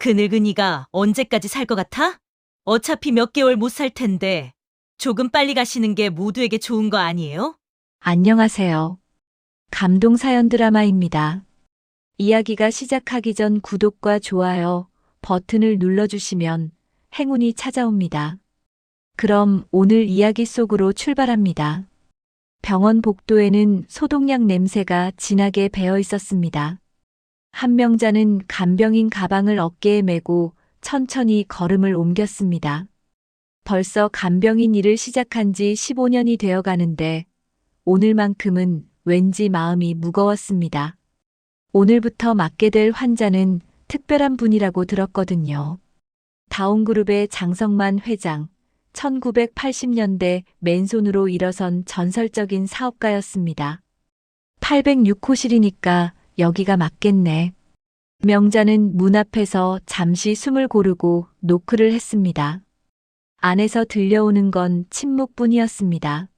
그 늙은이가 언제까지 살 것 같아? 어차피 몇 개월 못 살 텐데 조금 빨리 가시는 게 모두에게 좋은 거 아니에요? 안녕하세요. 감동 사연 드라마입니다. 이야기가 시작하기 전 구독과 좋아요 버튼을 눌러주시면 행운이 찾아옵니다. 그럼 오늘 이야기 속으로 출발합니다. 병원 복도에는 소독약 냄새가 진하게 배어 있었습니다. 한명자는 간병인 가방을 어깨에 메고 천천히 걸음을 옮겼습니다. 벌써 간병인 일을 시작한 지 15년이 되어 가는데 오늘만큼은 왠지 마음이 무거웠습니다. 오늘부터 맡게 될 환자는 특별한 분이라고 들었거든요. 다운그룹의 장성만 회장, 1980년대 맨손으로 일어선 전설적인 사업가였습니다. 806호실이니까 여기가 맞겠네. 명자는 문 앞에서 잠시 숨을 고르고 노크를 했습니다. 안에서 들려오는 건 침묵뿐이었습니다.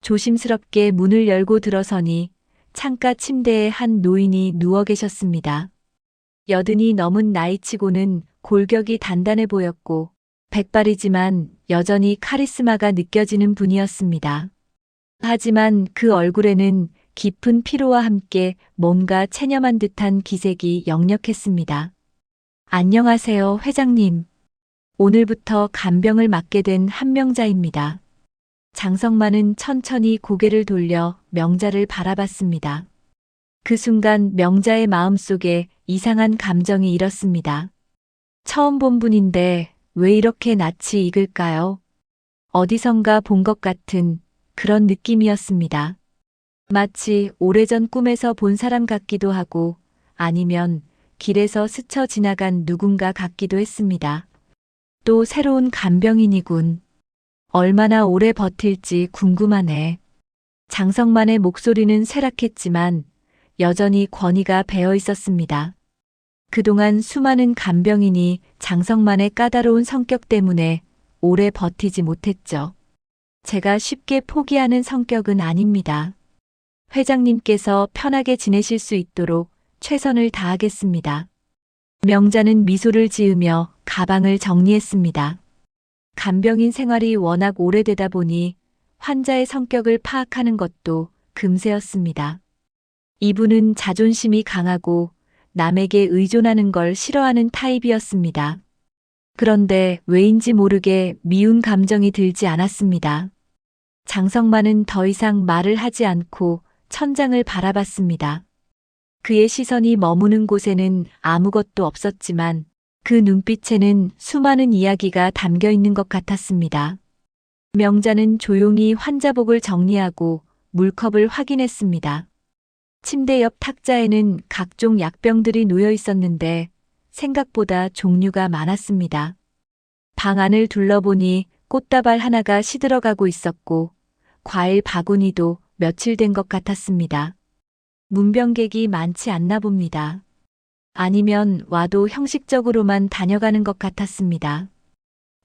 조심스럽게 문을 열고 들어서니 창가 침대에 한 노인이 누워 계셨습니다. 여든이 넘은 나이치고는 골격이 단단해 보였고 백발이지만 여전히 카리스마가 느껴지는 분이었습니다. 하지만 그 얼굴에는 깊은 피로와 함께 뭔가 체념한 듯한 기색이 역력했습니다. 안녕하세요, 회장님. 오늘부터 간병을 맡게 된 한명자입니다. 장성만은 천천히 고개를 돌려 명자를 바라봤습니다. 그 순간 명자의 마음속에 이상한 감정이 일었습니다. 처음 본 분인데 왜 이렇게 낯이 익을까요? 어디선가 본 것 같은 그런 느낌이었습니다. 마치 오래전 꿈에서 본 사람 같기도 하고 아니면 길에서 스쳐 지나간 누군가 같기도 했습니다. 또 새로운 간병인이군. 얼마나 오래 버틸지 궁금하네. 장성만의 목소리는 쇠락했지만 여전히 권위가 배어 있었습니다. 그동안 수많은 간병인이 장성만의 까다로운 성격 때문에 오래 버티지 못했죠. 제가 쉽게 포기하는 성격은 아닙니다. 회장님께서 편하게 지내실 수 있도록 최선을 다하겠습니다. 명자는 미소를 지으며 가방을 정리했습니다. 간병인 생활이 워낙 오래되다 보니 환자의 성격을 파악하는 것도 금세였습니다. 이분은 자존심이 강하고 남에게 의존하는 걸 싫어하는 타입이었습니다. 그런데 왜인지 모르게 미운 감정이 들지 않았습니다. 장성만은 더 이상 말을 하지 않고 천장을 바라봤습니다. 그의 시선이 머무는 곳에는 아무것도 없었지만 그 눈빛에는 수많은 이야기가 담겨 있는 것 같았습니다. 명자는 조용히 환자복을 정리하고 물컵을 확인했습니다. 침대 옆 탁자에는 각종 약병들이 놓여 있었는데 생각보다 종류가 많았습니다. 방 안을 둘러보니 꽃다발 하나가 시들어가고 있었고 과일 바구니도 며칠 된 것 같았습니다. 문병객이 많지 않나 봅니다. 아니면 와도 형식적으로만 다녀가는 것 같았습니다.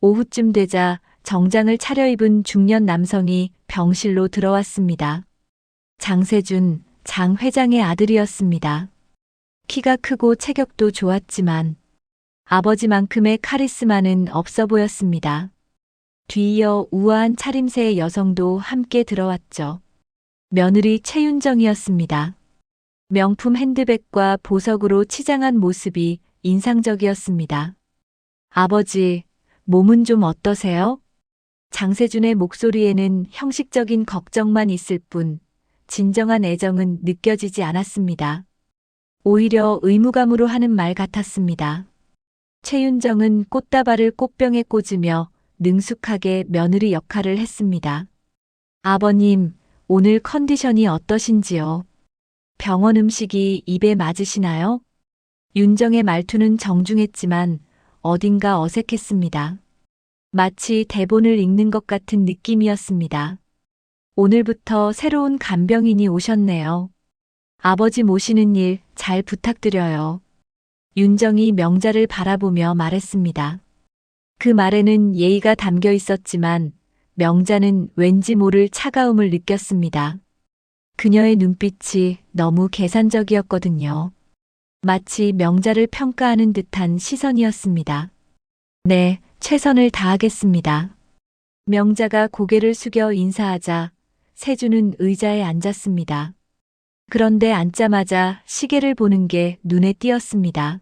오후쯤 되자 정장을 차려입은 중년 남성이 병실로 들어왔습니다. 장세준, 장 회장의 아들이었습니다. 키가 크고 체격도 좋았지만 아버지만큼의 카리스마는 없어 보였습니다. 뒤이어 우아한 차림새의 여성도 함께 들어왔죠. 며느리 최윤정이었습니다. 명품 핸드백과 보석으로 치장한 모습이 인상적이었습니다. 아버지, 몸은 좀 어떠세요? 장세준의 목소리에는 형식적인 걱정만 있을 뿐 진정한 애정은 느껴지지 않았습니다. 오히려 의무감으로 하는 말 같았습니다. 최윤정은 꽃다발을 꽃병에 꽂으며 능숙하게 며느리 역할을 했습니다. 아버님, 오늘 컨디션이 어떠신지요? 병원 음식이 입에 맞으시나요? 윤정의 말투는 정중했지만 어딘가 어색했습니다. 마치 대본을 읽는 것 같은 느낌이었습니다. 오늘부터 새로운 간병인이 오셨네요. 아버지 모시는 일 잘 부탁드려요. 윤정이 명자를 바라보며 말했습니다. 그 말에는 예의가 담겨 있었지만 명자는 왠지 모를 차가움을 느꼈습니다. 그녀의 눈빛이 너무 계산적이었거든요. 마치 명자를 평가하는 듯한 시선이었습니다. 네, 최선을 다하겠습니다. 명자가 고개를 숙여 인사하자 세주는 의자에 앉았습니다. 그런데 앉자마자 시계를 보는 게 눈에 띄었습니다.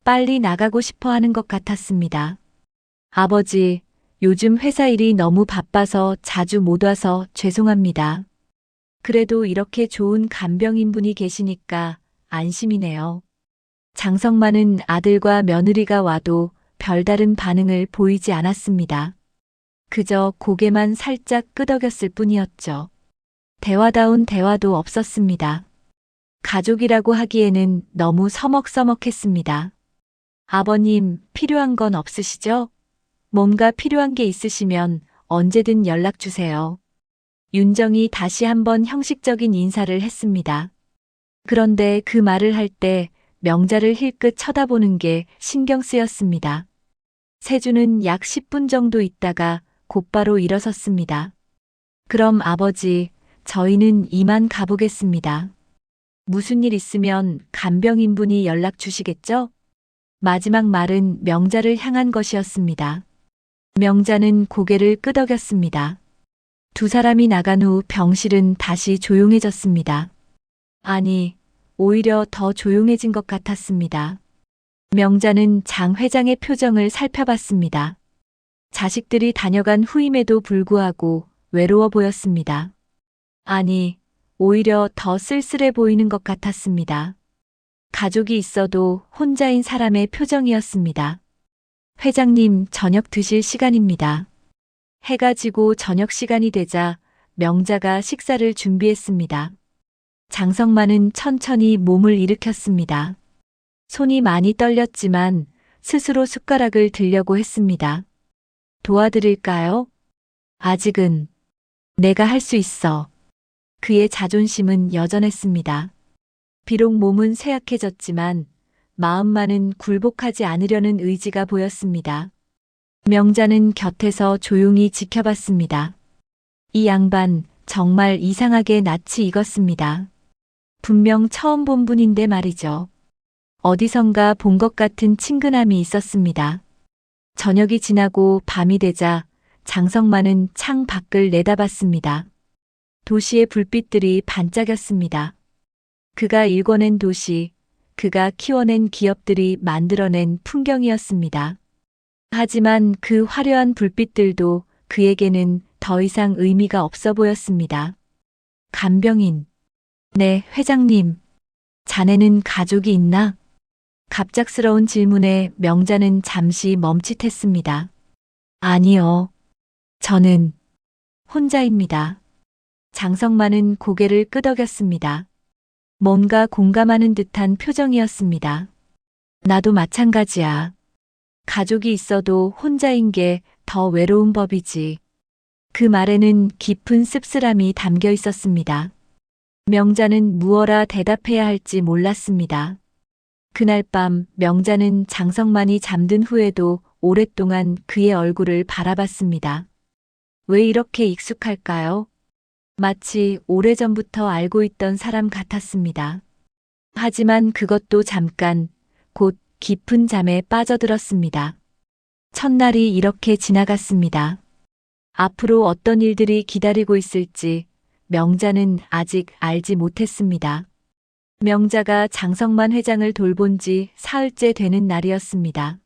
빨리 나가고 싶어 하는 것 같았습니다. 아버지, 요즘 회사 일이 너무 바빠서 자주 못 와서 죄송합니다. 그래도 이렇게 좋은 간병인분이 계시니까 안심이네요. 장성만은 아들과 며느리가 와도 별다른 반응을 보이지 않았습니다. 그저 고개만 살짝 끄덕였을 뿐이었죠. 대화다운 대화도 없었습니다. 가족이라고 하기에는 너무 서먹서먹했습니다. 아버님, 필요한 건 없으시죠? 뭔가 필요한 게 있으시면 언제든 연락 주세요. 윤정이 다시 한번 형식적인 인사를 했습니다. 그런데 그 말을 할 때 명자를 힐끗 쳐다보는 게 신경 쓰였습니다. 세주는 약 10분 정도 있다가 곧바로 일어섰습니다. 그럼 아버지, 저희는 이만 가보겠습니다. 무슨 일 있으면 간병인분이 연락 주시겠죠? 마지막 말은 명자를 향한 것이었습니다. 명자는 고개를 끄덕였습니다. 두 사람이 나간 후 병실은 다시 조용해졌습니다. 아니, 오히려 더 조용해진 것 같았습니다. 명자는 장 회장의 표정을 살펴봤습니다. 자식들이 다녀간 후임에도 불구하고 외로워 보였습니다. 아니, 오히려 더 쓸쓸해 보이는 것 같았습니다. 가족이 있어도 혼자인 사람의 표정이었습니다. 회장님, 저녁 드실 시간입니다. 해가 지고 저녁 시간이 되자 명자가 식사를 준비했습니다. 장성만은 천천히 몸을 일으켰습니다. 손이 많이 떨렸지만 스스로 숟가락을 들려고 했습니다. 도와드릴까요? 아직은 내가 할 수 있어. 그의 자존심은 여전했습니다. 비록 몸은 쇠약해졌지만 마음만은 굴복하지 않으려는 의지가 보였습니다. 명자는 곁에서 조용히 지켜봤습니다. 이 양반 정말 이상하게 낯이 익었습니다. 분명 처음 본 분인데 말이죠. 어디선가 본 것 같은 친근함이 있었습니다. 저녁이 지나고 밤이 되자 장성만은 창 밖을 내다봤습니다. 도시의 불빛들이 반짝였습니다. 그가 일궈낸 도시, 그가 키워낸 기업들이 만들어낸 풍경이었습니다. 하지만 그 화려한 불빛들도 그에게는 더 이상 의미가 없어 보였습니다. 간병인. 네, 회장님. 자네는 가족이 있나? 갑작스러운 질문에 명자는 잠시 멈칫했습니다. 아니요. 저는 혼자입니다. 장성만은 고개를 끄덕였습니다. 뭔가 공감하는 듯한 표정이었습니다. 나도 마찬가지야. 가족이 있어도 혼자인 게 더 외로운 법이지. 그 말에는 깊은 씁쓸함이 담겨 있었습니다. 명자는 무어라 대답해야 할지 몰랐습니다. 그날 밤 명자는 장성만이 잠든 후에도 오랫동안 그의 얼굴을 바라봤습니다. 왜 이렇게 익숙할까요? 마치 오래전부터 알고 있던 사람 같았습니다. 하지만 그것도 잠깐, 곧 깊은 잠에 빠져들었습니다. 첫날이 이렇게 지나갔습니다. 앞으로 어떤 일들이 기다리고 있을지 명자는 아직 알지 못했습니다. 명자가 장성만 회장을 돌본 지 사흘째 되는 날이었습니다.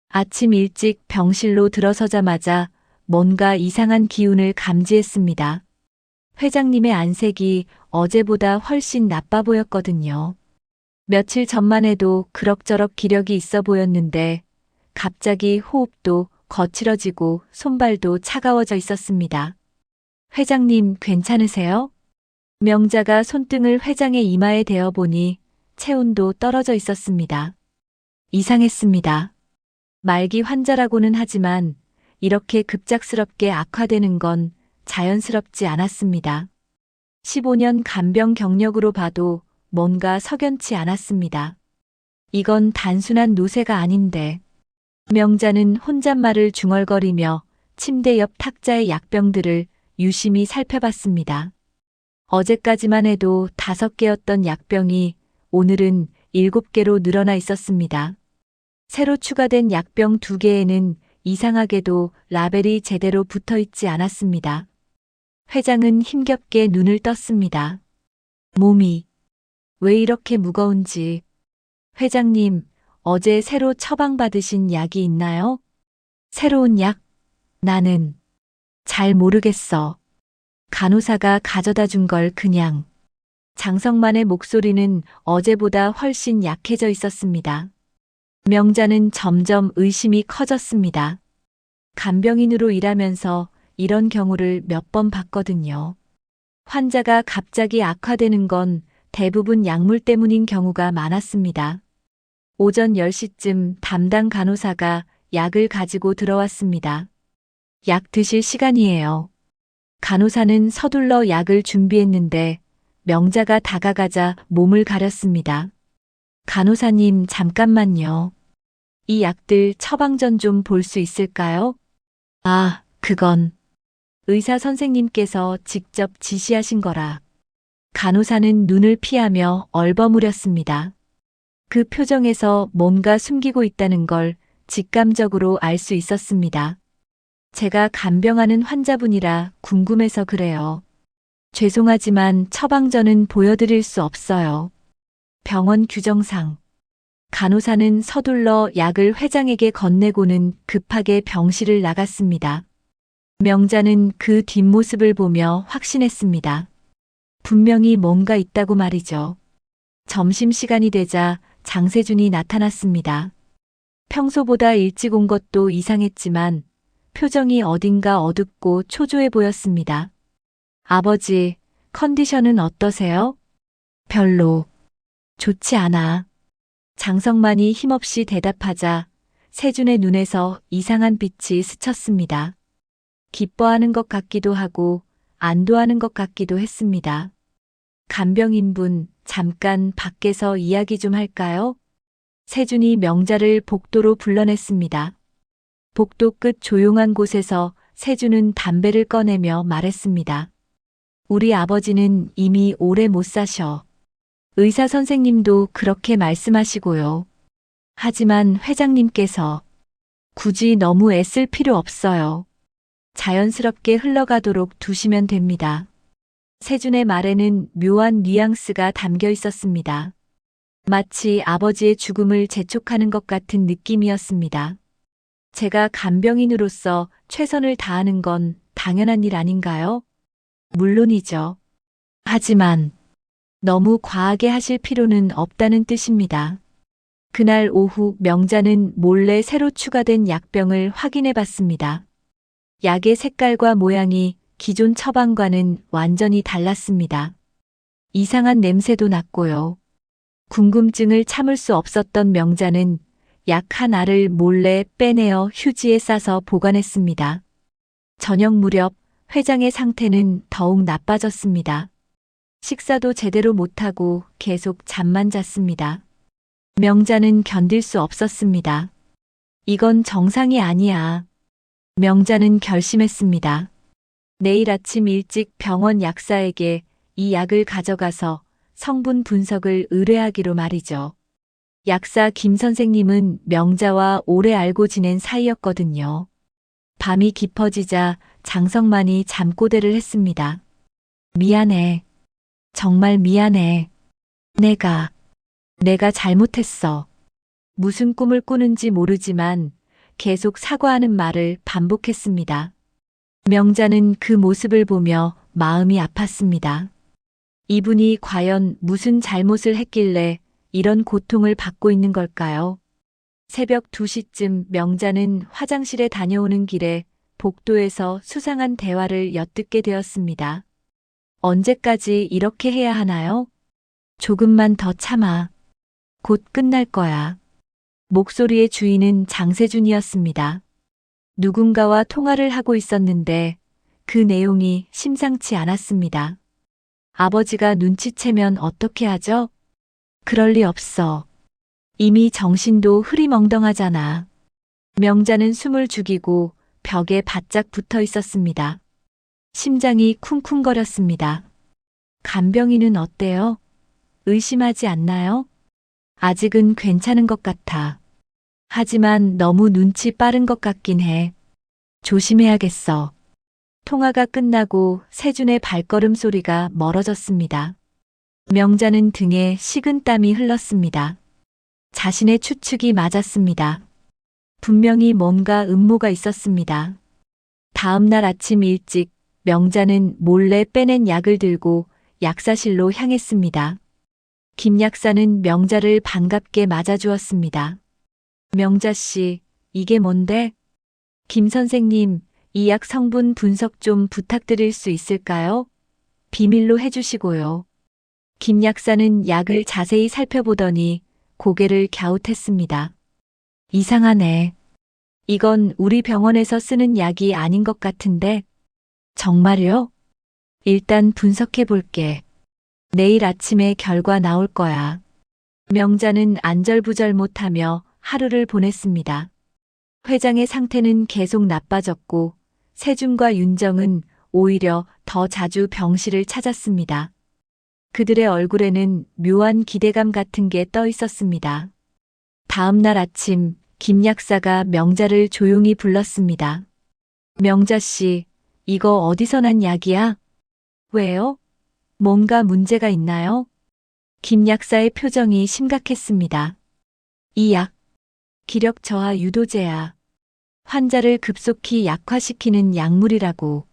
아침 일찍 병실로 들어서자마자 뭔가 이상한 기운을 감지했습니다. 회장님의 안색이 어제보다 훨씬 나빠 보였거든요. 며칠 전만 해도 그럭저럭 기력이 있어 보였는데 갑자기 호흡도 거칠어지고 손발도 차가워져 있었습니다. 회장님 괜찮으세요? 명자가 손등을 회장의 이마에 대어 보니 체온도 떨어져 있었습니다. 이상했습니다. 말기 환자라고는 하지만 이렇게 급작스럽게 악화되는 건 자연스럽지 않았습니다. 15년 간병 경력으로 봐도 뭔가 석연치 않았습니다. 이건 단순한 노쇠가 아닌데. 명자는 혼잣말을 중얼거리며 침대 옆 탁자의 약병들을 유심히 살펴봤습니다. 어제까지만 해도 5개였던 약병이 오늘은 7개로 늘어나 있었습니다. 새로 추가된 약병 2개에는 이상하게도 라벨이 제대로 붙어 있지 않았습니다. 회장은 힘겹게 눈을 떴습니다. 몸이 왜 이렇게 무거운지. 회장님, 어제 새로 처방받으신 약이 있나요? 새로운 약? 나는 잘 모르겠어. 간호사가 가져다 준 걸 그냥. 장성만의 목소리는 어제보다 훨씬 약해져 있었습니다. 명자는 점점 의심이 커졌습니다. 간병인으로 일하면서 이런 경우를 몇 번 봤거든요. 환자가 갑자기 악화되는 건 대부분 약물 때문인 경우가 많았습니다. 오전 10시쯤 담당 간호사가 약을 가지고 들어왔습니다. 약 드실 시간이에요. 간호사는 서둘러 약을 준비했는데 명자가 다가가자 몸을 가렸습니다. 간호사님, 잠깐만요. 이 약들 처방전 좀 볼 수 있을까요? 아, 그건 의사 선생님께서 직접 지시하신 거라. 간호사는 눈을 피하며 얼버무렸습니다. 그 표정에서 뭔가 숨기고 있다는 걸 직감적으로 알 수 있었습니다. 제가 간병하는 환자분이라 궁금해서 그래요. 죄송하지만 처방전은 보여드릴 수 없어요. 병원 규정상. 간호사는 서둘러 약을 회장에게 건네고는 급하게 병실을 나갔습니다. 명자는 그 뒷모습을 보며 확신했습니다. 분명히 뭔가 있다고 말이죠. 점심시간이 되자 장세준이 나타났습니다. 평소보다 일찍 온 것도 이상했지만 표정이 어딘가 어둡고 초조해 보였습니다. 아버지, 컨디션은 어떠세요? 별로 좋지 않아. 장성만이 힘없이 대답하자 세준의 눈에서 이상한 빛이 스쳤습니다. 기뻐하는 것 같기도 하고 안도하는 것 같기도 했습니다. 간병인분, 잠깐 밖에서 이야기 좀 할까요? 세준이 명자를 복도로 불러냈습니다. 복도 끝 조용한 곳에서 세준은 담배를 꺼내며 말했습니다. 우리 아버지는 이미 오래 못 사셔. 의사 선생님도 그렇게 말씀하시고요. 하지만 회장님께서 굳이 너무 애쓸 필요 없어요. 자연스럽게 흘러가도록 두시면 됩니다. 세준의 말에는 묘한 뉘앙스가 담겨 있었습니다. 마치 아버지의 죽음을 재촉하는 것 같은 느낌이었습니다. 제가 간병인으로서 최선을 다하는 건 당연한 일 아닌가요? 물론이죠. 하지만 너무 과하게 하실 필요는 없다는 뜻입니다. 그날 오후 명자는 몰래 새로 추가된 약병을 확인해 봤습니다. 약의 색깔과 모양이 기존 처방과는 완전히 달랐습니다. 이상한 냄새도 났고요. 궁금증을 참을 수 없었던 명자는 약 한 알을 몰래 빼내어 휴지에 싸서 보관했습니다. 저녁 무렵 회장의 상태는 더욱 나빠졌습니다. 식사도 제대로 못하고 계속 잠만 잤습니다. 명자는 견딜 수 없었습니다. 이건 정상이 아니야. 명자는 결심했습니다. 내일 아침 일찍 병원 약사에게 이 약을 가져가서 성분 분석을 의뢰하기로 말이죠. 약사 김 선생님은 명자와 오래 알고 지낸 사이였거든요. 밤이 깊어지자 장성만이 잠꼬대를 했습니다. 미안해. 정말 미안해. 내가 잘못했어. 무슨 꿈을 꾸는지 모르지만 계속 사과하는 말을 반복했습니다. 명자는 그 모습을 보며 마음이 아팠습니다. 이분이 과연 무슨 잘못을 했길래 이런 고통을 받고 있는 걸까요? 새벽 2시쯤 명자는 화장실에 다녀오는 길에 복도에서 수상한 대화를 엿듣게 되었습니다. 언제까지 이렇게 해야 하나요? 조금만 더 참아. 곧 끝날 거야. 목소리의 주인은 장세준이었습니다. 누군가와 통화를 하고 있었는데 그 내용이 심상치 않았습니다. 아버지가 눈치채면 어떻게 하죠? 그럴 리 없어. 이미 정신도 흐리멍덩하잖아. 명자는 숨을 죽이고 벽에 바짝 붙어 있었습니다. 심장이 쿵쿵거렸습니다. 간병인은 어때요? 의심하지 않나요? 아직은 괜찮은 것 같아. 하지만 너무 눈치 빠른 것 같긴 해. 조심해야겠어. 통화가 끝나고 세준의 발걸음 소리가 멀어졌습니다. 명자는 등에 식은땀이 흘렀습니다. 자신의 추측이 맞았습니다. 분명히 뭔가 음모가 있었습니다. 다음 날 아침 일찍 명자는 몰래 빼낸 약을 들고 약사실로 향했습니다. 김 약사는 명자를 반갑게 맞아주었습니다. 명자 씨, 이게 뭔데? 김 선생님, 이 약 성분 분석 좀 부탁드릴 수 있을까요? 비밀로 해주시고요. 김 약사는 약을 자세히 살펴보더니 고개를 갸웃했습니다. 이상하네. 이건 우리 병원에서 쓰는 약이 아닌 것 같은데. 정말요? 일단 분석해 볼게. 내일 아침에 결과 나올 거야. 명자는 안절부절 못하며 하루를 보냈습니다. 회장의 상태는 계속 나빠졌고 세준과 윤정은 오히려 더 자주 병실을 찾았습니다. 그들의 얼굴에는 묘한 기대감 같은 게 떠 있었습니다. 다음 날 아침 김 약사가 명자를 조용히 불렀습니다. 명자 씨, 이거 어디서 난 약이야? 왜요? 뭔가 문제가 있나요? 김 약사의 표정이 심각했습니다. 이 약, 기력 저하 유도제야. 환자를 급속히 약화시키는 약물이라고.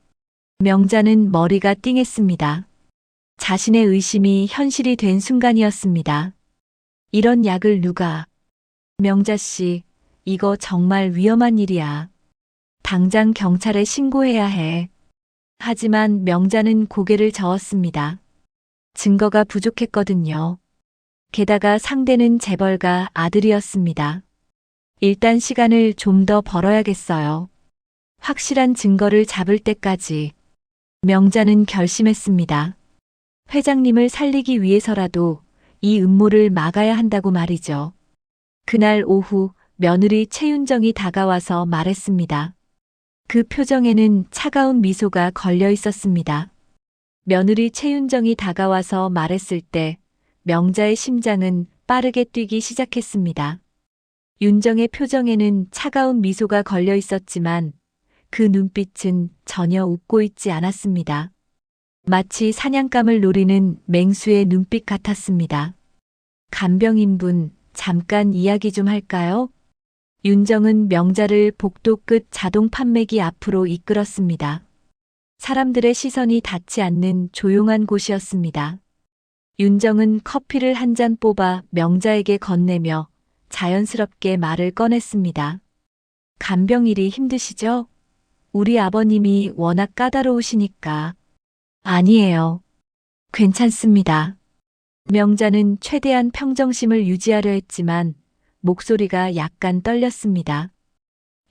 명자는 머리가 띵했습니다. 자신의 의심이 현실이 된 순간이었습니다. 이런 약을 누가? 명자 씨, 이거 정말 위험한 일이야. 당장 경찰에 신고해야 해. 하지만 명자는 고개를 저었습니다. 증거가 부족했거든요. 게다가 상대는 재벌가 아들이었습니다. 일단 시간을 좀 더 벌어야겠어요. 확실한 증거를 잡을 때까지. 명자는 결심했습니다. 회장님을 살리기 위해서라도 이 음모를 막아야 한다고 말이죠. 그날 오후 며느리 최윤정이 다가와서 말했습니다. 그 표정에는 차가운 미소가 걸려 있었습니다. 며느리 최윤정이 다가와서 말했을 때 명자의 심장은 빠르게 뛰기 시작했습니다. 윤정의 표정에는 차가운 미소가 걸려 있었지만 그 눈빛은 전혀 웃고 있지 않았습니다. 마치 사냥감을 노리는 맹수의 눈빛 같았습니다. 간병인분, 잠깐 이야기 좀 할까요? 윤정은 명자를 복도 끝 자동 판매기 앞으로 이끌었습니다. 사람들의 시선이 닿지 않는 조용한 곳이었습니다. 윤정은 커피를 한 잔 뽑아 명자에게 건네며 자연스럽게 말을 꺼냈습니다. 간병일이 힘드시죠? 우리 아버님이 워낙 까다로우시니까. 아니에요. 괜찮습니다. 명자는 최대한 평정심을 유지하려 했지만 목소리가 약간 떨렸습니다.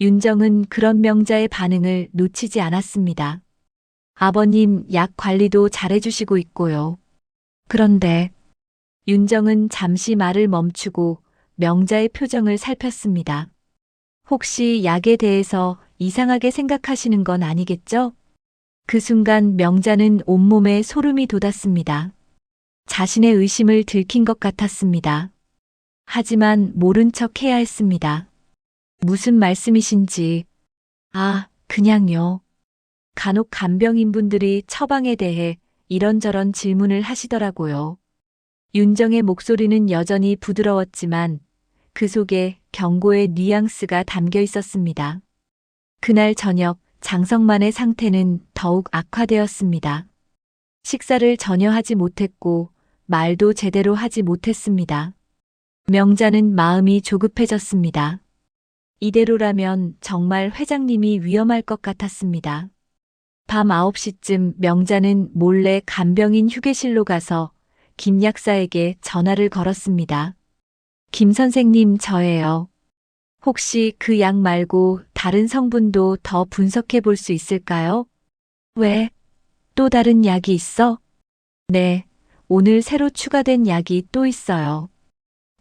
윤정은 그런 명자의 반응을 놓치지 않았습니다. 아버님 약 관리도 잘해주시고 있고요. 그런데 윤정은 잠시 말을 멈추고 명자의 표정을 살폈습니다. 혹시 약에 대해서 이상하게 생각하시는 건 아니겠죠? 그 순간 명자는 온몸에 소름이 돋았습니다. 자신의 의심을 들킨 것 같았습니다. 하지만 모른 척 해야 했습니다. 무슨 말씀이신지. 아, 그냥요. 간혹 간병인분들이 처방에 대해 이런저런 질문을 하시더라고요. 윤정의 목소리는 여전히 부드러웠지만 그 속에 경고의 뉘앙스가 담겨 있었습니다. 그날 저녁 장성만의 상태는 더욱 악화되었습니다. 식사를 전혀 하지 못했고 말도 제대로 하지 못했습니다. 명자는 마음이 조급해졌습니다. 이대로라면 정말 회장님이 위험할 것 같았습니다. 밤 9시쯤 명자는 몰래 간병인 휴게실로 가서 김 약사에게 전화를 걸었습니다. 김 선생님, 저예요. 혹시 그 약 말고 다른 성분도 더 분석해 볼 수 있을까요? 왜? 또 다른 약이 있어? 네, 오늘 새로 추가된 약이 또 있어요.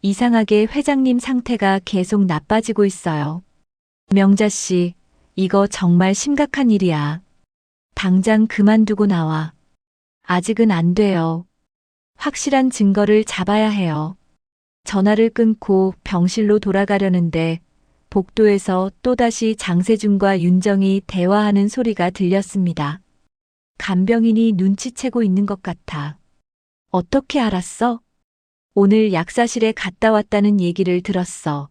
이상하게 회장님 상태가 계속 나빠지고 있어요. 명자 씨, 이거 정말 심각한 일이야. 당장 그만두고 나와. 아직은 안 돼요. 확실한 증거를 잡아야 해요. 전화를 끊고 병실로 돌아가려는데 복도에서 또다시 장세준과 윤정이 대화하는 소리가 들렸습니다. 간병인이 눈치채고 있는 것 같아. 어떻게 알았어? 오늘 약사실에 갔다 왔다는 얘기를 들었어.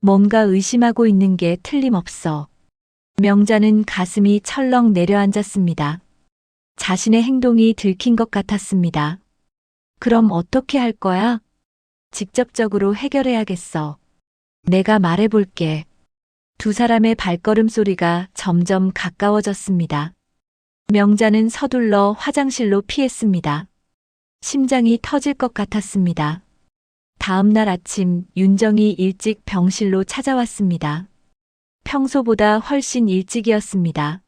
뭔가 의심하고 있는 게 틀림없어. 명자는 가슴이 철렁 내려앉았습니다. 자신의 행동이 들킨 것 같았습니다. 그럼 어떻게 할 거야? 직접적으로 해결해야겠어. 내가 말해볼게. 두 사람의 발걸음 소리가 점점 가까워졌습니다. 명자는 서둘러 화장실로 피했습니다. 심장이 터질 것 같았습니다. 다음 날 아침 윤정이 일찍 병실로 찾아왔습니다. 평소보다 훨씬 일찍이었습니다.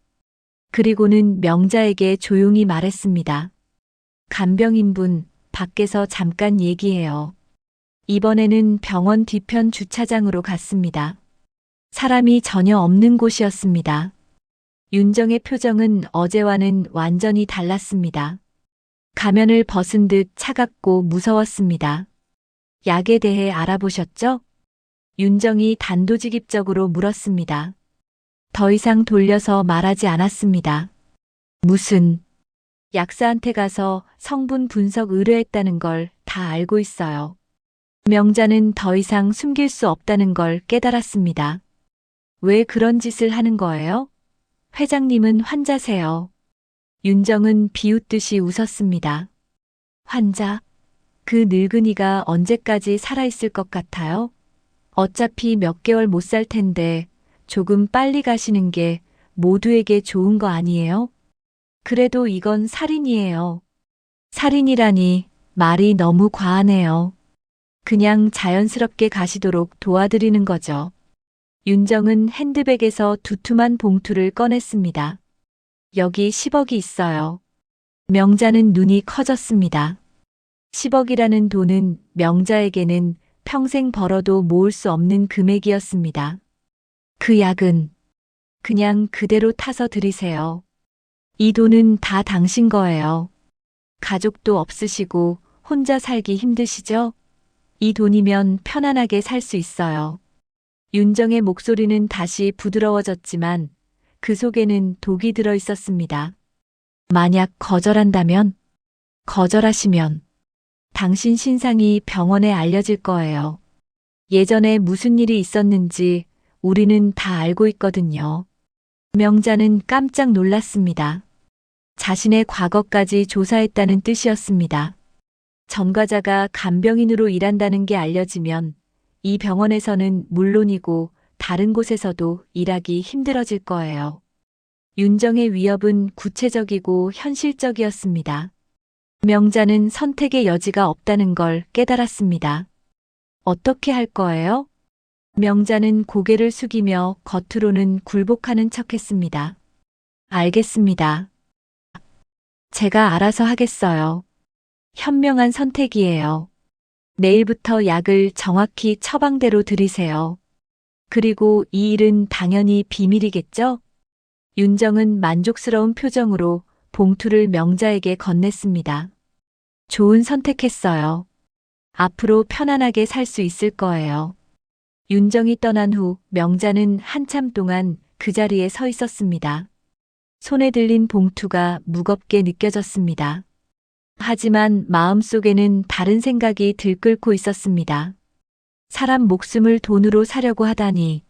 그리고는 명자에게 조용히 말했습니다. 간병인분, 밖에서 잠깐 얘기해요. 이번에는 병원 뒤편 주차장으로 갔습니다. 사람이 전혀 없는 곳이었습니다. 윤정의 표정은 어제와는 완전히 달랐습니다. 가면을 벗은 듯 차갑고 무서웠습니다. 약에 대해 알아보셨죠? 윤정이 단도직입적으로 물었습니다. 더 이상 돌려서 말하지 않았습니다. 무슨 약사한테 가서 성분 분석 의뢰했다는 걸 다 알고 있어요. 명자는 더 이상 숨길 수 없다는 걸 깨달았습니다. 왜 그런 짓을 하는 거예요? 회장님은 환자세요. 윤정은 비웃듯이 웃었습니다. 환자? 그 늙은이가 언제까지 살아있을 것 같아요? 어차피 몇 개월 못 살 텐데 조금 빨리 가시는 게 모두에게 좋은 거 아니에요? 그래도 이건 살인이에요. 살인이라니 말이 너무 과하네요. 그냥 자연스럽게 가시도록 도와드리는 거죠. 윤정은 핸드백에서 두툼한 봉투를 꺼냈습니다. 여기 10억이 있어요. 명자는 눈이 커졌습니다. 10억이라는 돈은 명자에게는 평생 벌어도 모을 수 없는 금액이었습니다. 그 약은 그냥 그대로 타서 드리세요. 이 돈은 다 당신 거예요. 가족도 없으시고 혼자 살기 힘드시죠? 이 돈이면 편안하게 살 수 있어요. 윤정의 목소리는 다시 부드러워졌지만 그 속에는 독이 들어 있었습니다. 만약 거절한다면? 거절하시면 당신 신상이 병원에 알려질 거예요. 예전에 무슨 일이 있었는지 우리는 다 알고 있거든요. 명자는 깜짝 놀랐습니다. 자신의 과거까지 조사했다는 뜻이었습니다. 전과자가 간병인으로 일한다는 게 알려지면 이 병원에서는 물론이고 다른 곳에서도 일하기 힘들어질 거예요. 윤정의 위협은 구체적이고 현실적이었습니다. 명자는 선택의 여지가 없다는 걸 깨달았습니다. 어떻게 할 거예요? 명자는 고개를 숙이며 겉으로는 굴복하는 척했습니다. 알겠습니다. 제가 알아서 하겠어요. 현명한 선택이에요. 내일부터 약을 정확히 처방대로 드리세요. 그리고 이 일은 당연히 비밀이겠죠? 윤정은 만족스러운 표정으로 봉투를 명자에게 건넸습니다. 좋은 선택했어요. 앞으로 편안하게 살 수 있을 거예요. 윤정이 떠난 후 명자는 한참 동안 그 자리에 서 있었습니다. 손에 들린 봉투가 무겁게 느껴졌습니다. 하지만 마음속에는 다른 생각이 들끓고 있었습니다. 사람 목숨을 돈으로 사려고 하다니.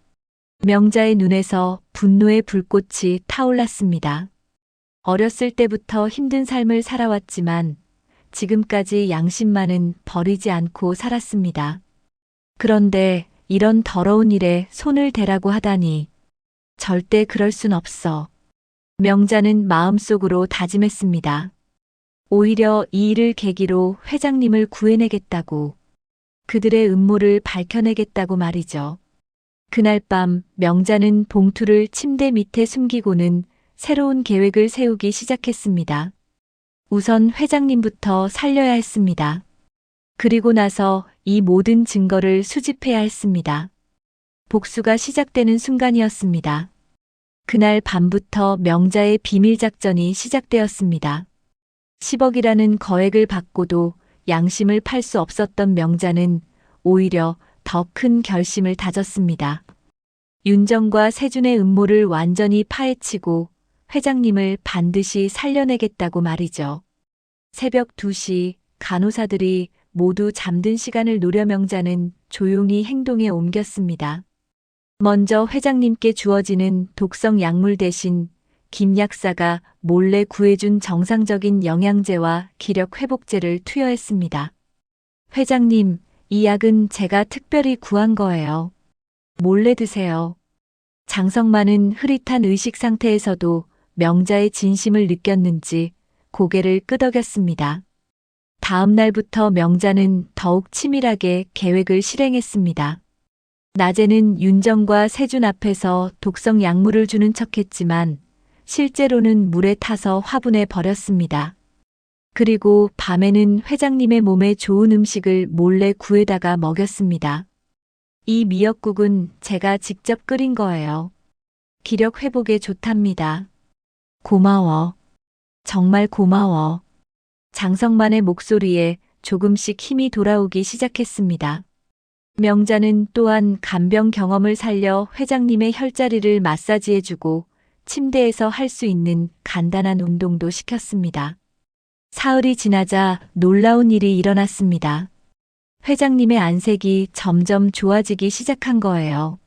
명자의 눈에서 분노의 불꽃이 타올랐습니다. 어렸을 때부터 힘든 삶을 살아왔지만 지금까지 양심만은 버리지 않고 살았습니다. 그런데 이런 더러운 일에 손을 대라고 하다니. 절대 그럴 순 없어. 명자는 마음속으로 다짐했습니다. 오히려 이 일을 계기로 회장님을 구해내겠다고. 그들의 음모를 밝혀내겠다고 말이죠. 그날 밤 명자는 봉투를 침대 밑에 숨기고는 새로운 계획을 세우기 시작했습니다. 우선 회장님부터 살려야 했습니다. 그리고 나서 이 모든 증거를 수집해야 했습니다. 복수가 시작되는 순간이었습니다. 그날 밤부터 명자의 비밀 작전이 시작되었습니다. 10억이라는 거액을 받고도 양심을 팔 수 없었던 명자는 오히려 더 큰 결심을 다졌습니다. 윤정과 세준의 음모를 완전히 파헤치고 회장님을 반드시 살려내겠다고 말이죠. 새벽 2시 간호사들이 모두 잠든 시간을 노려 명자는 조용히 행동에 옮겼습니다. 먼저 회장님께 주어지는 독성 약물 대신 김 약사가 몰래 구해준 정상적인 영양제와 기력 회복제를 투여했습니다. 회장님, 이 약은 제가 특별히 구한 거예요. 몰래 드세요. 장성만은 흐릿한 의식 상태에서도 명자의 진심을 느꼈는지 고개를 끄덕였습니다. 다음 날부터 명자는 더욱 치밀하게 계획을 실행했습니다. 낮에는 윤정과 세준 앞에서 독성 약물을 주는 척했지만 실제로는 물에 타서 화분에 버렸습니다. 그리고 밤에는 회장님의 몸에 좋은 음식을 몰래 구해다가 먹였습니다. 이 미역국은 제가 직접 끓인 거예요. 기력 회복에 좋답니다. 고마워. 정말 고마워. 장성만의 목소리에 조금씩 힘이 돌아오기 시작했습니다. 명자는 또한 간병 경험을 살려 회장님의 혈자리를 마사지해주고 침대에서 할 수 있는 간단한 운동도 시켰습니다. 사흘이 지나자 놀라운 일이 일어났습니다. 회장님의 안색이 점점 좋아지기 시작한 거예요.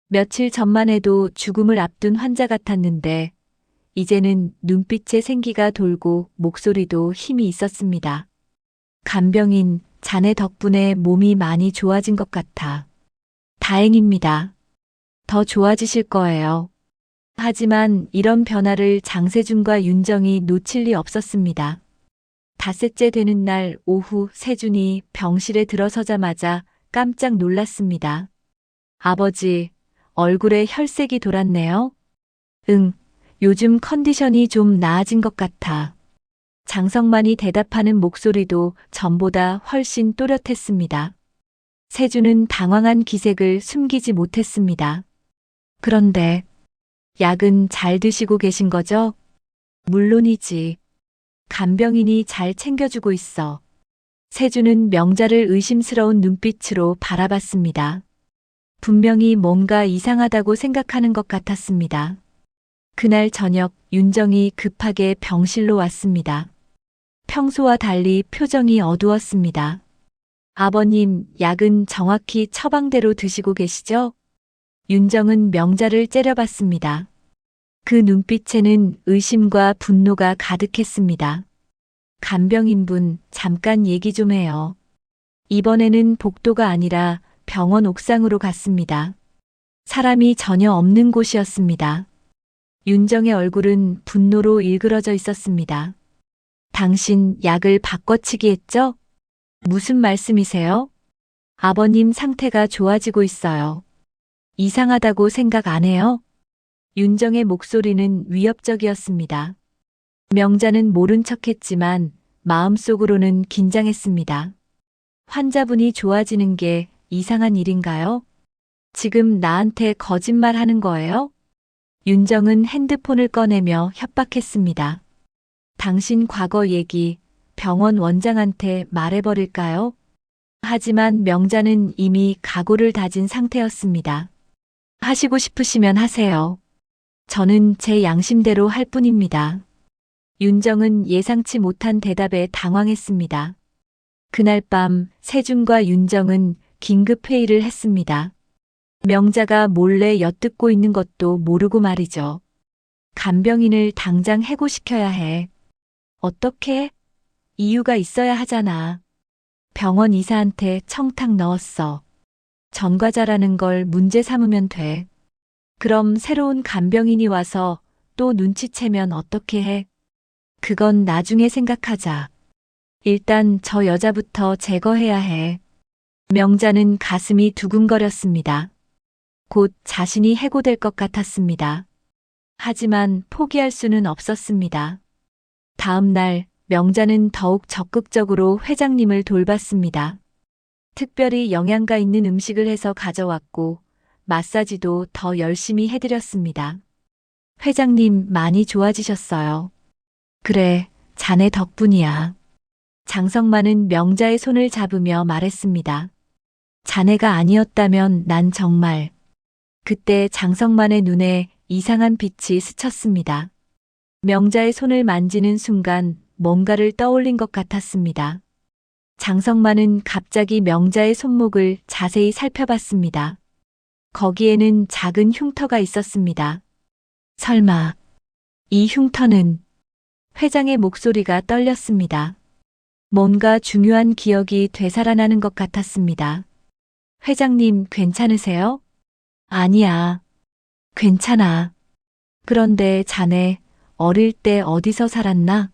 며칠 전만 해도 죽음을 앞둔 환자 같았는데 이제는 눈빛에 생기가 돌고 목소리도 힘이 있었습니다. 간병인, 자네 덕분에 몸이 많이 좋아진 것 같아. 다행입니다. 더 좋아지실 거예요. 하지만 이런 변화를 장세준과 윤정이 놓칠 리 없었습니다. 닷새째 되는 날 오후 세준이 병실에 들어서자마자 깜짝 놀랐습니다. 아버지, 얼굴에 혈색이 돌았네요. 응, 요즘 컨디션이 좀 나아진 것 같아. 장성만이 대답하는 목소리도 전보다 훨씬 또렷했습니다. 세준은 당황한 기색을 숨기지 못했습니다. 그런데 약은 잘 드시고 계신 거죠? 물론이지. 간병인이 잘 챙겨주고 있어. 세준은 명자를 의심스러운 눈빛으로 바라봤습니다. 분명히 뭔가 이상하다고 생각하는 것 같았습니다. 그날 저녁 윤정이 급하게 병실로 왔습니다. 평소와 달리 표정이 어두웠습니다. 아버님, 약은 정확히 처방대로 드시고 계시죠? 윤정은 명자를 째려봤습니다. 그 눈빛에는 의심과 분노가 가득했습니다. 간병인분, 잠깐 얘기 좀 해요. 이번에는 복도가 아니라 병원 옥상으로 갔습니다. 사람이 전혀 없는 곳이었습니다. 윤정의 얼굴은 분노로 일그러져 있었습니다. 당신 약을 바꿔치기 했죠? 무슨 말씀이세요? 아버님 상태가 좋아지고 있어요. 이상하다고 생각 안 해요? 윤정의 목소리는 위협적이었습니다. 명자는 모른 척했지만 마음속으로는 긴장했습니다. 환자분이 좋아지는 게 이상한 일인가요? 지금 나한테 거짓말 하는 거예요? 윤정은 핸드폰을 꺼내며 협박했습니다. 당신 과거 얘기 병원 원장한테 말해버릴까요? 하지만 명자는 이미 각오를 다진 상태였습니다. 하시고 싶으시면 하세요. 저는 제 양심대로 할 뿐입니다. 윤정은 예상치 못한 대답에 당황했습니다. 그날 밤 세준과 윤정은 긴급 회의를 했습니다. 명자가 몰래 엿듣고 있는 것도 모르고 말이죠. 간병인을 당장 해고시켜야 해. 어떻게? 이유가 있어야 하잖아. 병원 이사한테 청탁 넣었어. 전과자라는 걸 문제 삼으면 돼. 그럼 새로운 간병인이 와서 또 눈치채면 어떻게 해? 그건 나중에 생각하자. 일단 저 여자부터 제거해야 해. 명자는 가슴이 두근거렸습니다. 곧 자신이 해고될 것 같았습니다. 하지만 포기할 수는 없었습니다. 다음 날 명자는 더욱 적극적으로 회장님을 돌봤습니다. 특별히 영양가 있는 음식을 해서 가져왔고 마사지도 더 열심히 해드렸습니다. 회장님 많이 좋아지셨어요. 그래, 자네 덕분이야. 장성만은 명자의 손을 잡으며 말했습니다. 자네가 아니었다면 난 정말. 그때 장성만의 눈에 이상한 빛이 스쳤습니다. 명자의 손을 만지는 순간 뭔가를 떠올린 것 같았습니다. 장성만은 갑자기 명자의 손목을 자세히 살펴봤습니다. 거기에는 작은 흉터가 있었습니다. 설마, 이 흉터는. 회장의 목소리가 떨렸습니다. 뭔가 중요한 기억이 되살아나는 것 같았습니다. 회장님, 괜찮으세요? 아니야. 괜찮아. 그런데 자네, 어릴 때 어디서 살았나?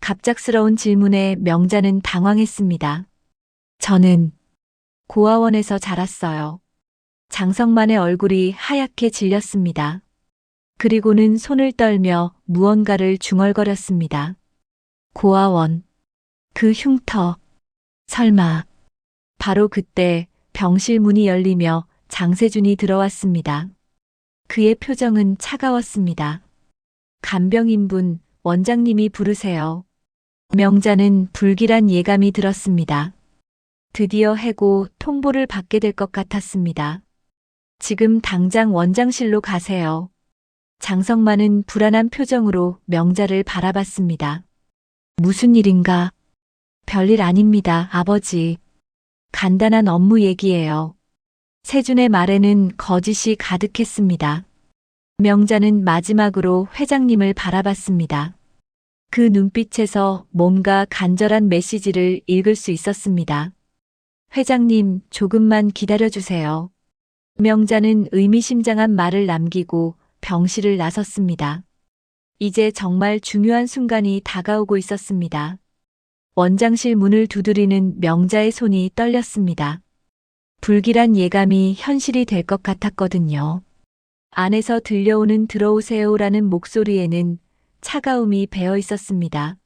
갑작스러운 질문에 명자는 당황했습니다. 저는 고아원에서 자랐어요. 장성만의 얼굴이 하얗게 질렸습니다. 그리고는 손을 떨며 무언가를 중얼거렸습니다. 고아원. 그 흉터. 설마. 바로 그때 병실 문이 열리며 장세준이 들어왔습니다. 그의 표정은 차가웠습니다. 간병인분, 원장님이 부르세요. 명자는 불길한 예감이 들었습니다. 드디어 해고 통보를 받게 될 것 같았습니다. 지금 당장 원장실로 가세요. 장성만은 불안한 표정으로 명자를 바라봤습니다. 무슨 일인가? 별일 아닙니다, 아버지. 간단한 업무 얘기예요. 세준의 말에는 거짓이 가득했습니다. 명자는 마지막으로 회장님을 바라봤습니다. 그 눈빛에서 뭔가 간절한 메시지를 읽을 수 있었습니다. 회장님, 조금만 기다려주세요. 명자는 의미심장한 말을 남기고 병실을 나섰습니다. 이제 정말 중요한 순간이 다가오고 있었습니다. 원장실 문을 두드리는 명자의 손이 떨렸습니다. 불길한 예감이 현실이 될 것 같았거든요. 안에서 들려오는 들어오세요라는 목소리에는 차가움이 배어 있었습니다.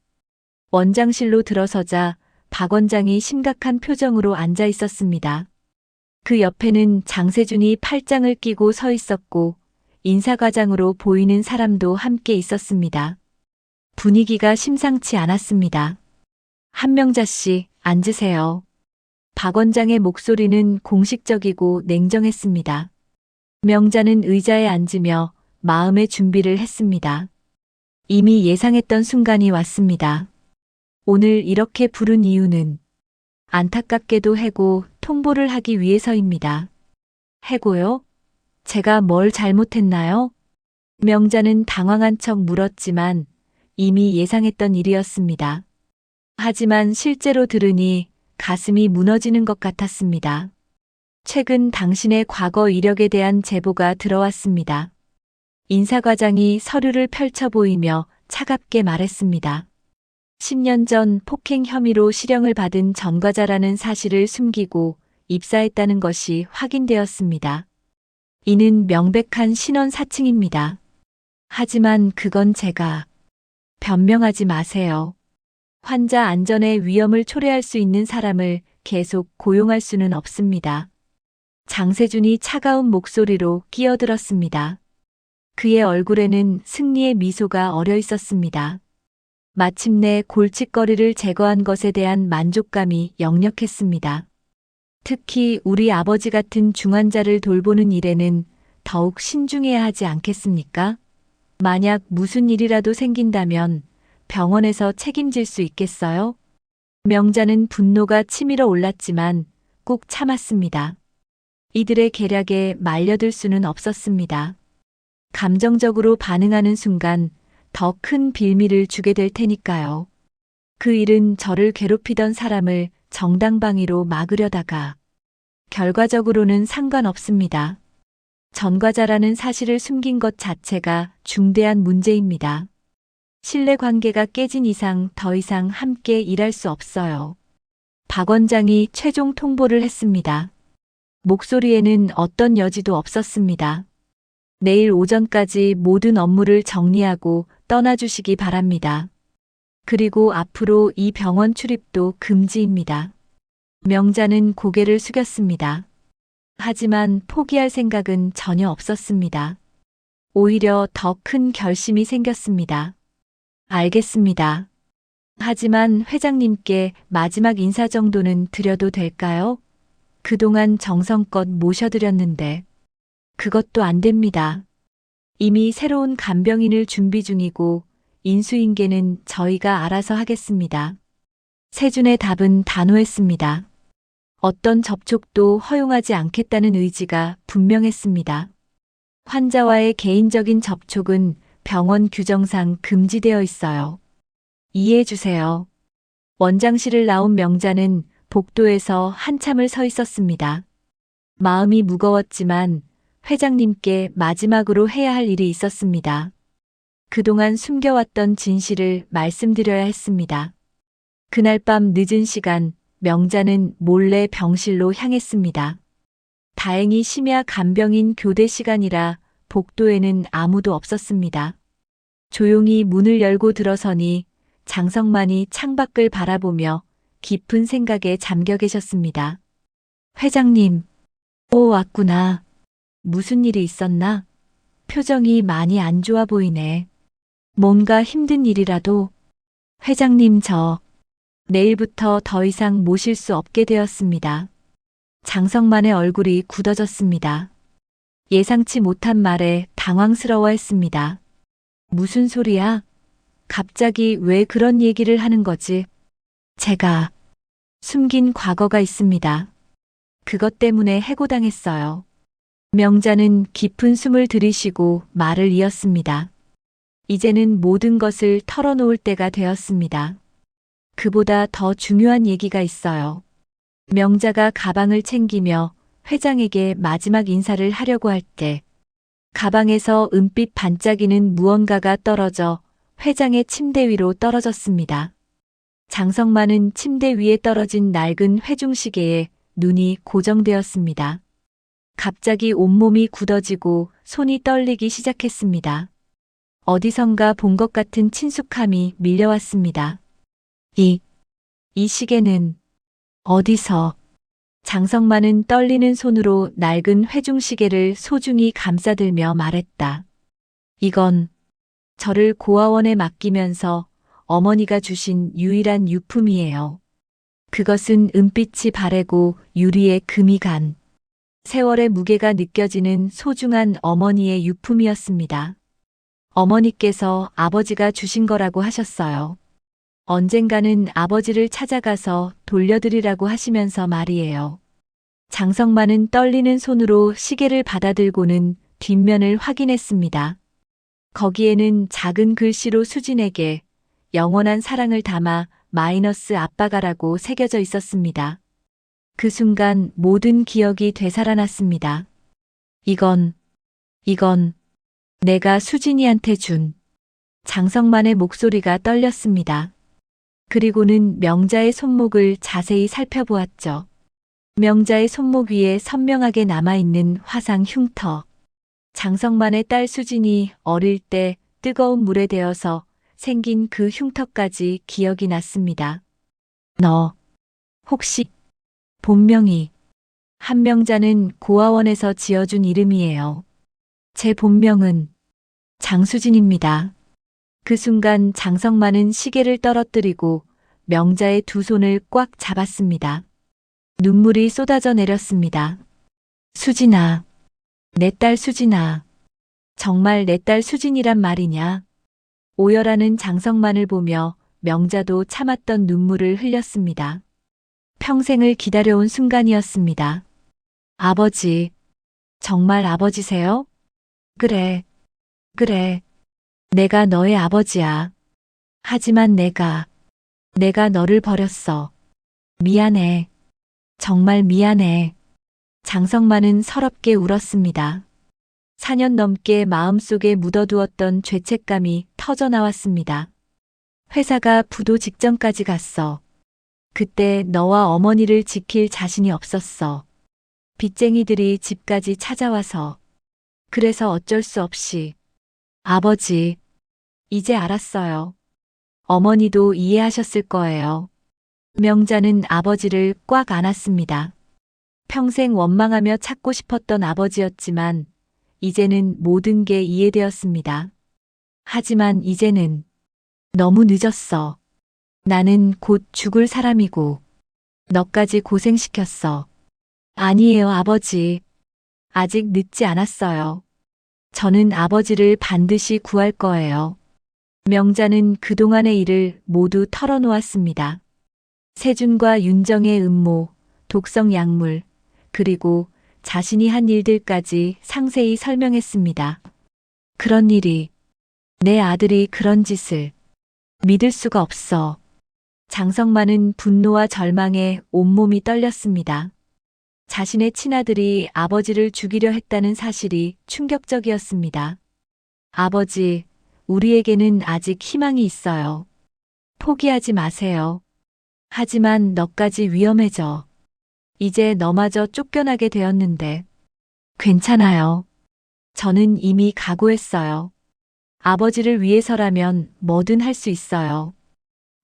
원장실로 들어서자 박 원장이 심각한 표정으로 앉아 있었습니다. 그 옆에는 장세준이 팔짱을 끼고 서 있었고 인사과장으로 보이는 사람도 함께 있었습니다. 분위기가 심상치 않았습니다. 한명자 씨, 앉으세요. 박 원장의 목소리는 공식적이고 냉정했습니다. 명자는 의자에 앉으며 마음의 준비를 했습니다. 이미 예상했던 순간이 왔습니다. 오늘 이렇게 부른 이유는 안타깝게도 해고 통보를 하기 위해서입니다. 해고요? 제가 뭘 잘못했나요? 명자는 당황한 척 물었지만 이미 예상했던 일이었습니다. 하지만 실제로 들으니 가슴이 무너지는 것 같았습니다. 최근 당신의 과거 이력에 대한 제보가 들어왔습니다. 인사과장이 서류를 펼쳐 보이며 차갑게 말했습니다. 10년 전 폭행 혐의로 실형을 받은 전과자라는 사실을 숨기고 입사했다는 것이 확인되었습니다. 이는 명백한 신원 사칭입니다. 하지만 그건 제가. 변명하지 마세요. 환자 안전에 위험을 초래할 수 있는 사람을 계속 고용할 수는 없습니다. 장세준이 차가운 목소리로 끼어들었습니다. 그의 얼굴에는 승리의 미소가 어려 있었습니다. 마침내 골칫거리를 제거한 것에 대한 만족감이 역력했습니다. 특히 우리 아버지 같은 중환자를 돌보는 일에는 더욱 신중해야 하지 않겠습니까? 만약 무슨 일이라도 생긴다면 병원에서 책임질 수 있겠어요? 명자는 분노가 치밀어 올랐지만 꾹 참았습니다. 이들의 계략에 말려들 수는 없었습니다. 감정적으로 반응하는 순간 더 큰 빌미를 주게 될 테니까요. 그 일은 저를 괴롭히던 사람을 정당방위로 막으려다가 결과적으로는 상관없습니다. 전과자라는 사실을 숨긴 것 자체가 중대한 문제입니다. 신뢰관계가 깨진 이상 더 이상 함께 일할 수 없어요. 박 원장이 최종 통보를 했습니다. 목소리에는 어떤 여지도 없었습니다. 내일 오전까지 모든 업무를 정리하고 떠나주시기 바랍니다. 그리고 앞으로 이 병원 출입도 금지입니다. 명자는 고개를 숙였습니다. 하지만 포기할 생각은 전혀 없었습니다. 오히려 더 큰 결심이 생겼습니다. 알겠습니다. 하지만 회장님께 마지막 인사 정도는 드려도 될까요? 그동안 정성껏 모셔드렸는데 그것도 안 됩니다. 이미 새로운 간병인을 준비 중이고 인수인계는 저희가 알아서 하겠습니다. 세준의 답은 단호했습니다. 어떤 접촉도 허용하지 않겠다는 의지가 분명했습니다. 환자와의 개인적인 접촉은 병원 규정상 금지되어 있어요. 이해해 주세요. 원장실을 나온 명자는 복도에서 한참을 서 있었습니다. 마음이 무거웠지만 회장님께 마지막으로 해야 할 일이 있었습니다. 그동안 숨겨왔던 진실을 말씀드려야 했습니다. 그날 밤 늦은 시간 명자는 몰래 병실로 향했습니다. 다행히 심야 간병인 교대 시간이라 복도에는 아무도 없었습니다. 조용히 문을 열고 들어서니 장성만이 창밖을 바라보며 깊은 생각에 잠겨 계셨습니다. 회장님, 왔구나. 무슨 일이 있었나? 표정이 많이 안 좋아 보이네. 뭔가 힘든 일이라도. 회장님, 내일부터 더 이상 모실 수 없게 되었습니다. 장성만의 얼굴이 굳어졌습니다. 예상치 못한 말에 당황스러워했습니다. 무슨 소리야? 갑자기 왜 그런 얘기를 하는 거지? 제가 숨긴 과거가 있습니다. 그것 때문에 해고당했어요. 명자는 깊은 숨을 들이쉬고 말을 이었습니다. 이제는 모든 것을 털어놓을 때가 되었습니다. 그보다 더 중요한 얘기가 있어요. 명자가 가방을 챙기며 회장에게 마지막 인사를 하려고 할 때 가방에서 은빛 반짝이는 무언가가 떨어져 회장의 침대 위로 떨어졌습니다. 장성만은 침대 위에 떨어진 낡은 회중시계에 눈이 고정되었습니다. 갑자기 온몸이 굳어지고 손이 떨리기 시작했습니다. 어디선가 본 것 같은 친숙함이 밀려왔습니다. 이 시계는 어디서? 장성만은 떨리는 손으로 낡은 회중시계를 소중히 감싸들며 말했다. 이건 저를 고아원에 맡기면서 어머니가 주신 유일한 유품이에요. 그것은 은빛이 바래고 유리에 금이 간 세월의 무게가 느껴지는 소중한 어머니의 유품이었습니다. 어머니께서 아버지가 주신 거라고 하셨어요. 언젠가는 아버지를 찾아가서 돌려드리라고 하시면서 말이에요. 장성만은 떨리는 손으로 시계를 받아들고는 뒷면을 확인했습니다. 거기에는 작은 글씨로 수진에게 영원한 사랑을 담아 마이너스 아빠가라고 새겨져 있었습니다. 그 순간 모든 기억이 되살아났습니다. 이건 내가 수진이한테 준. 장성만의 목소리가 떨렸습니다. 그리고는 명자의 손목을 자세히 살펴보았죠. 명자의 손목 위에 선명하게 남아있는 화상 흉터. 장성만의 딸 수진이 어릴 때 뜨거운 물에 데어서 생긴 그 흉터까지 기억이 났습니다. 너, 혹시 본명이 한명자는 고아원에서 지어준 이름이에요. 제 본명은 장수진입니다. 그 순간 장성만은 시계를 떨어뜨리고 명자의 두 손을 꽉 잡았습니다. 눈물이 쏟아져 내렸습니다. 수진아, 내 딸 수진아, 정말 내 딸 수진이란 말이냐? 오열하는 장성만을 보며 명자도 참았던 눈물을 흘렸습니다. 평생을 기다려온 순간이었습니다. 아버지, 정말 아버지세요? 그래. 내가 너의 아버지야. 하지만 내가 너를 버렸어. 미안해. 정말 미안해. 장성만은 서럽게 울었습니다. 4년 넘게 마음속에 묻어두었던 죄책감이 터져나왔습니다. 회사가 부도 직전까지 갔어. 그때 너와 어머니를 지킬 자신이 없었어. 빚쟁이들이 집까지 찾아와서. 그래서 어쩔 수 없이. 아버지, 이제 알았어요. 어머니도 이해하셨을 거예요. 명자는 아버지를 꽉 안았습니다. 평생 원망하며 찾고 싶었던 아버지였지만 이제는 모든 게 이해되었습니다. 하지만 이제는 너무 늦었어. 나는 곧 죽을 사람이고 너까지 고생시켰어. 아니에요, 아버지. 아직 늦지 않았어요. 저는 아버지를 반드시 구할 거예요. 명자는 그동안의 일을 모두 털어놓았습니다. 세준과 윤정의 음모, 독성 약물, 그리고 자신이 한 일들까지 상세히 설명했습니다. 그런 일이, 내 아들이 그런 짓을 믿을 수가 없어. 장성만은 분노와 절망에 온몸이 떨렸습니다. 자신의 친아들이 아버지를 죽이려 했다는 사실이 충격적이었습니다. 아버지, 우리에게는 아직 희망이 있어요. 포기하지 마세요. 하지만 너까지 위험해져. 이제 너마저 쫓겨나게 되었는데. 괜찮아요. 저는 이미 각오했어요. 아버지를 위해서라면 뭐든 할 수 있어요.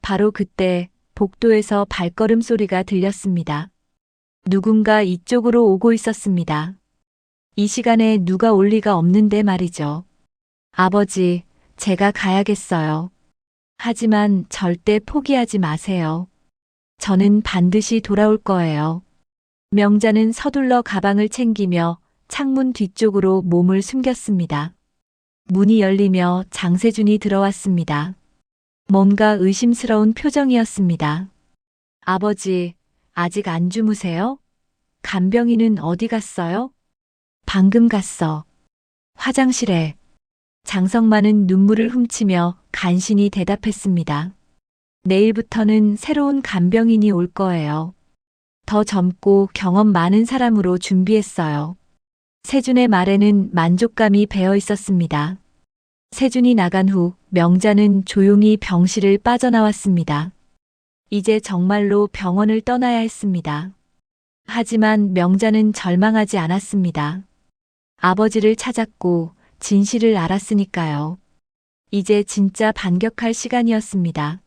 바로 그때 복도에서 발걸음 소리가 들렸습니다. 누군가 이쪽으로 오고 있었습니다. 이 시간에 누가 올 리가 없는데 말이죠. 아버지, 제가 가야겠어요. 하지만 절대 포기하지 마세요. 저는 반드시 돌아올 거예요. 명자는 서둘러 가방을 챙기며 창문 뒤쪽으로 몸을 숨겼습니다. 문이 열리며 장세준이 들어왔습니다. 뭔가 의심스러운 표정이었습니다. 아버지, 아직 안 주무세요? 간병인은 어디 갔어요? 방금 갔어. 화장실에. 장성만은 눈물을 훔치며 간신히 대답했습니다. 내일부터는 새로운 간병인이 올 거예요. 더 젊고 경험 많은 사람으로 준비했어요. 세준의 말에는 만족감이 배어 있었습니다. 세준이 나간 후 명자는 조용히 병실을 빠져나왔습니다. 이제 정말로 병원을 떠나야 했습니다. 하지만 명자는 절망하지 않았습니다. 아버지를 찾았고 진실을 알았으니까요. 이제 진짜 반격할 시간이었습니다.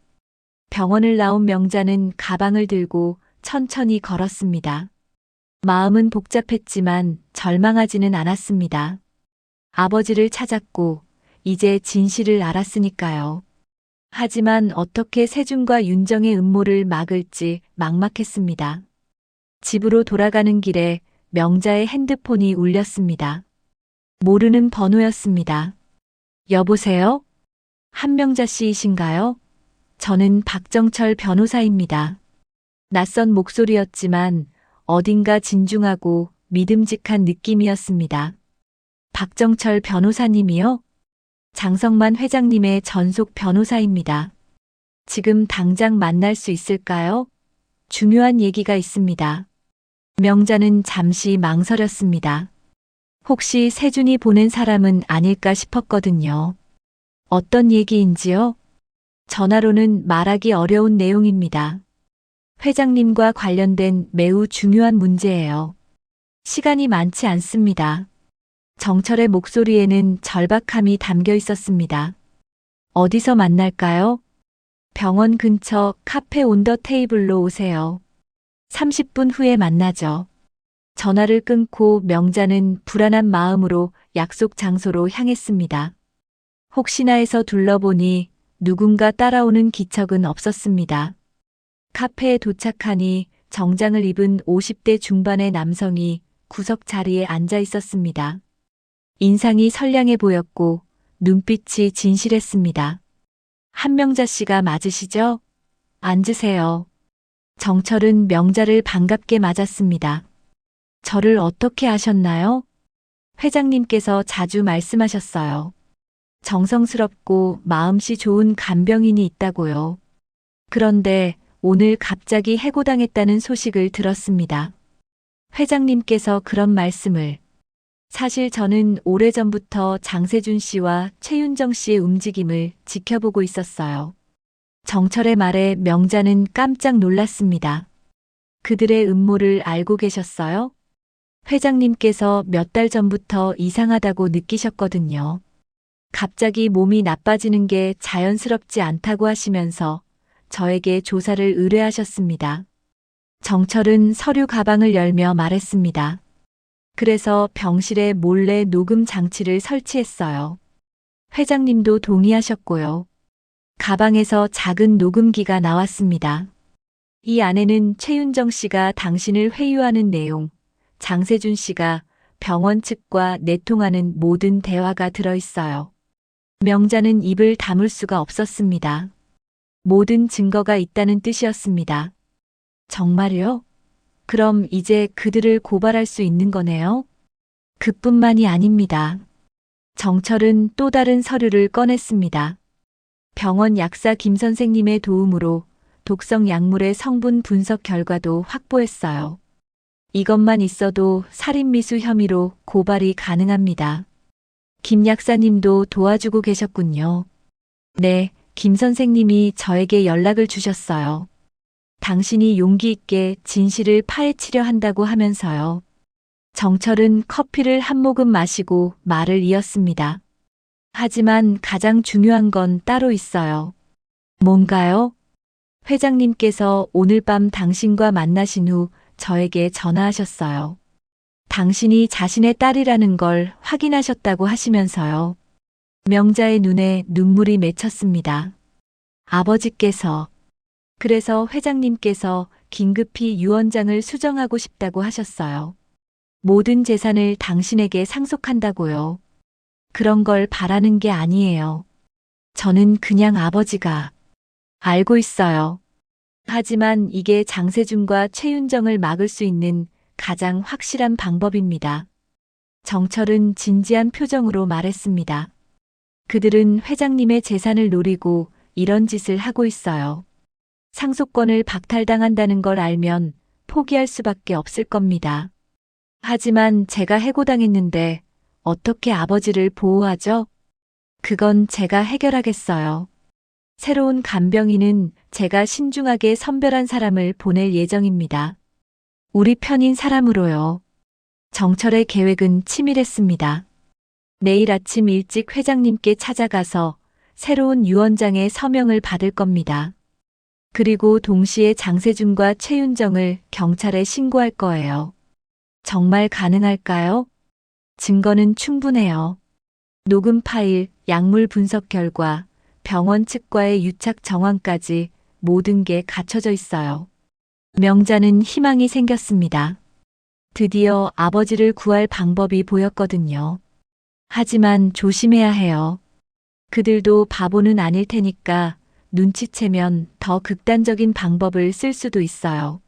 병원을 나온 명자는 가방을 들고 천천히 걸었습니다. 마음은 복잡했지만 절망하지는 않았습니다. 아버지를 찾았고 이제 진실을 알았으니까요. 하지만 어떻게 세준과 윤정의 음모를 막을지 막막했습니다. 집으로 돌아가는 길에 명자의 핸드폰이 울렸습니다. 모르는 번호였습니다. 여보세요? 한명자 씨이신가요? 저는 박정철 변호사입니다. 낯선 목소리였지만 어딘가 진중하고 믿음직한 느낌이었습니다. 박정철 변호사님이요? 장성만 회장님의 전속 변호사입니다. 지금 당장 만날 수 있을까요? 중요한 얘기가 있습니다. 명자는 잠시 망설였습니다. 혹시 세준이 보낸 사람은 아닐까 싶었거든요. 어떤 얘기인지요? 전화로는 말하기 어려운 내용입니다. 회장님과 관련된 매우 중요한 문제예요. 시간이 많지 않습니다. 정철의 목소리에는 절박함이 담겨 있었습니다. 어디서 만날까요? 병원 근처 카페 온 더 테이블로 오세요. 30분 후에 만나죠. 전화를 끊고 명자는 불안한 마음으로 약속 장소로 향했습니다. 혹시나 해서 둘러보니 누군가 따라오는 기척은 없었습니다. 카페에 도착하니 정장을 입은 50대 중반의 남성이 구석 자리에 앉아 있었습니다. 인상이 선량해 보였고 눈빛이 진실했습니다. 한명자 씨가 맞으시죠? 앉으세요. 정철은 명자를 반갑게 맞았습니다. 저를 어떻게 아셨나요? 회장님께서 자주 말씀하셨어요. 정성스럽고 마음씨 좋은 간병인이 있다고요. 그런데 오늘 갑자기 해고당했다는 소식을 들었습니다. 회장님께서 그런 말씀을. 사실 저는 오래전부터 장세준 씨와 최윤정 씨의 움직임을 지켜보고 있었어요. 정철의 말에 명자는 깜짝 놀랐습니다. 그들의 음모를 알고 계셨어요? 회장님께서 몇 달 전부터 이상하다고 느끼셨거든요. 갑자기 몸이 나빠지는 게 자연스럽지 않다고 하시면서 저에게 조사를 의뢰하셨습니다. 정철은 서류 가방을 열며 말했습니다. 그래서 병실에 몰래 녹음 장치를 설치했어요. 회장님도 동의하셨고요. 가방에서 작은 녹음기가 나왔습니다. 이 안에는 최윤정 씨가 당신을 회유하는 내용, 장세준 씨가 병원 측과 내통하는 모든 대화가 들어있어요. 명자는 입을 다물 수가 없었습니다. 모든 증거가 있다는 뜻이었습니다. 정말요? 그럼 이제 그들을 고발할 수 있는 거네요? 그뿐만이 아닙니다. 정철은 또 다른 서류를 꺼냈습니다. 병원 약사 김 선생님의 도움으로 독성 약물의 성분 분석 결과도 확보했어요. 이것만 있어도 살인미수 혐의로 고발이 가능합니다. 김 약사님도 도와주고 계셨군요. 네, 김 선생님이 저에게 연락을 주셨어요. 당신이 용기 있게 진실을 파헤치려 한다고 하면서요. 정철은 커피를 한 모금 마시고 말을 이었습니다. 하지만 가장 중요한 건 따로 있어요. 뭔가요? 회장님께서 오늘 밤 당신과 만나신 후 저에게 전화하셨어요. 당신이 자신의 딸이라는 걸 확인하셨다고 하시면서요. 명자의 눈에 눈물이 맺혔습니다. 아버지께서, 그래서 회장님께서 긴급히 유언장을 수정하고 싶다고 하셨어요. 모든 재산을 당신에게 상속한다고요. 그런 걸 바라는 게 아니에요. 저는 그냥 아버지가 알고 있어요. 하지만 이게 장세준과 최윤정을 막을 수 있는 가장 확실한 방법입니다. 정철은 진지한 표정으로 말했습니다. 그들은 회장님의 재산을 노리고 이런 짓을 하고 있어요. 상속권을 박탈당한다는 걸 알면 포기할 수밖에 없을 겁니다. 하지만 제가 해고당했는데 어떻게 아버지를 보호하죠? 그건 제가 해결하겠어요. 새로운 간병인은 제가 신중하게 선별한 사람을 보낼 예정입니다. 우리 편인 사람으로요. 정철의 계획은 치밀했습니다. 내일 아침 일찍 회장님께 찾아가서 새로운 유언장의 서명을 받을 겁니다. 그리고 동시에 장세준과 최윤정을 경찰에 신고할 거예요. 정말 가능할까요? 증거는 충분해요. 녹음 파일, 약물 분석 결과, 병원 측과의 유착 정황까지 모든 게 갖춰져 있어요. 명자는 희망이 생겼습니다. 드디어 아버지를 구할 방법이 보였거든요. 하지만 조심해야 해요. 그들도 바보는 아닐 테니까 눈치채면 더 극단적인 방법을 쓸 수도 있어요.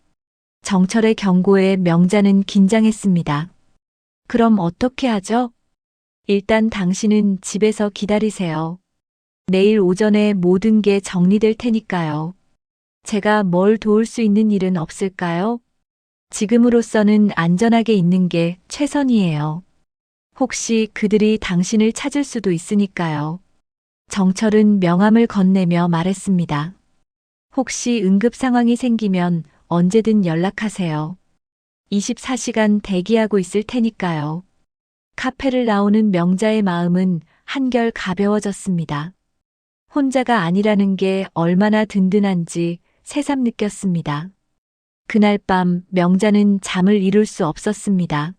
정철의 경고에 명자는 긴장했습니다. 그럼 어떻게 하죠? 일단 당신은 집에서 기다리세요. 내일 오전에 모든 게 정리될 테니까요. 제가 뭘 도울 수 있는 일은 없을까요? 지금으로서는 안전하게 있는 게 최선이에요. 혹시 그들이 당신을 찾을 수도 있으니까요. 정철은 명함을 건네며 말했습니다. 혹시 응급 상황이 생기면 언제든 연락하세요. 24시간 대기하고 있을 테니까요. 카페를 나오는 명자의 마음은 한결 가벼워졌습니다. 혼자가 아니라는 게 얼마나 든든한지 새삼 느꼈습니다. 그날 밤 명자는 잠을 이룰 수 없었습니다.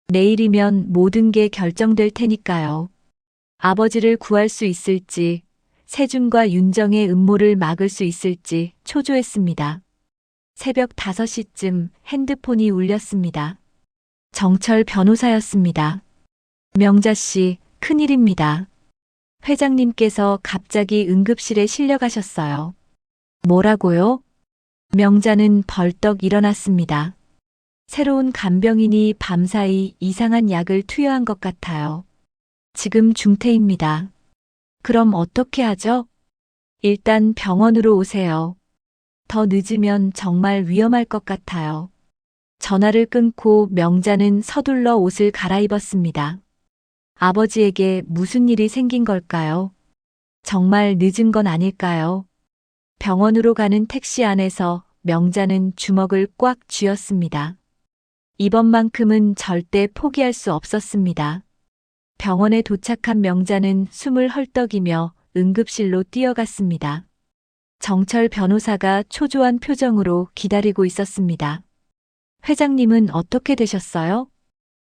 내일이면 모든 게 결정될 테니까요. 아버지를 구할 수 있을지, 세준과 윤정의 음모를 막을 수 있을지 초조했습니다. 새벽 5시쯤 핸드폰이 울렸습니다. 정철 변호사였습니다. 명자 씨, 큰일입니다. 회장님께서 갑자기 응급실에 실려가셨어요. 뭐라고요? 명자는 벌떡 일어났습니다. 새로운 간병인이 밤사이 이상한 약을 투여한 것 같아요. 지금 중태입니다. 그럼 어떻게 하죠? 일단 병원으로 오세요. 더 늦으면 정말 위험할 것 같아요. 전화를 끊고 명자는 서둘러 옷을 갈아입었습니다. 아버지에게 무슨 일이 생긴 걸까요? 정말 늦은 건 아닐까요? 병원으로 가는 택시 안에서 명자는 주먹을 꽉 쥐었습니다. 이번만큼은 절대 포기할 수 없었습니다. 병원에 도착한 명자는 숨을 헐떡이며 응급실로 뛰어갔습니다. 정철 변호사가 초조한 표정으로 기다리고 있었습니다. 회장님은 어떻게 되셨어요?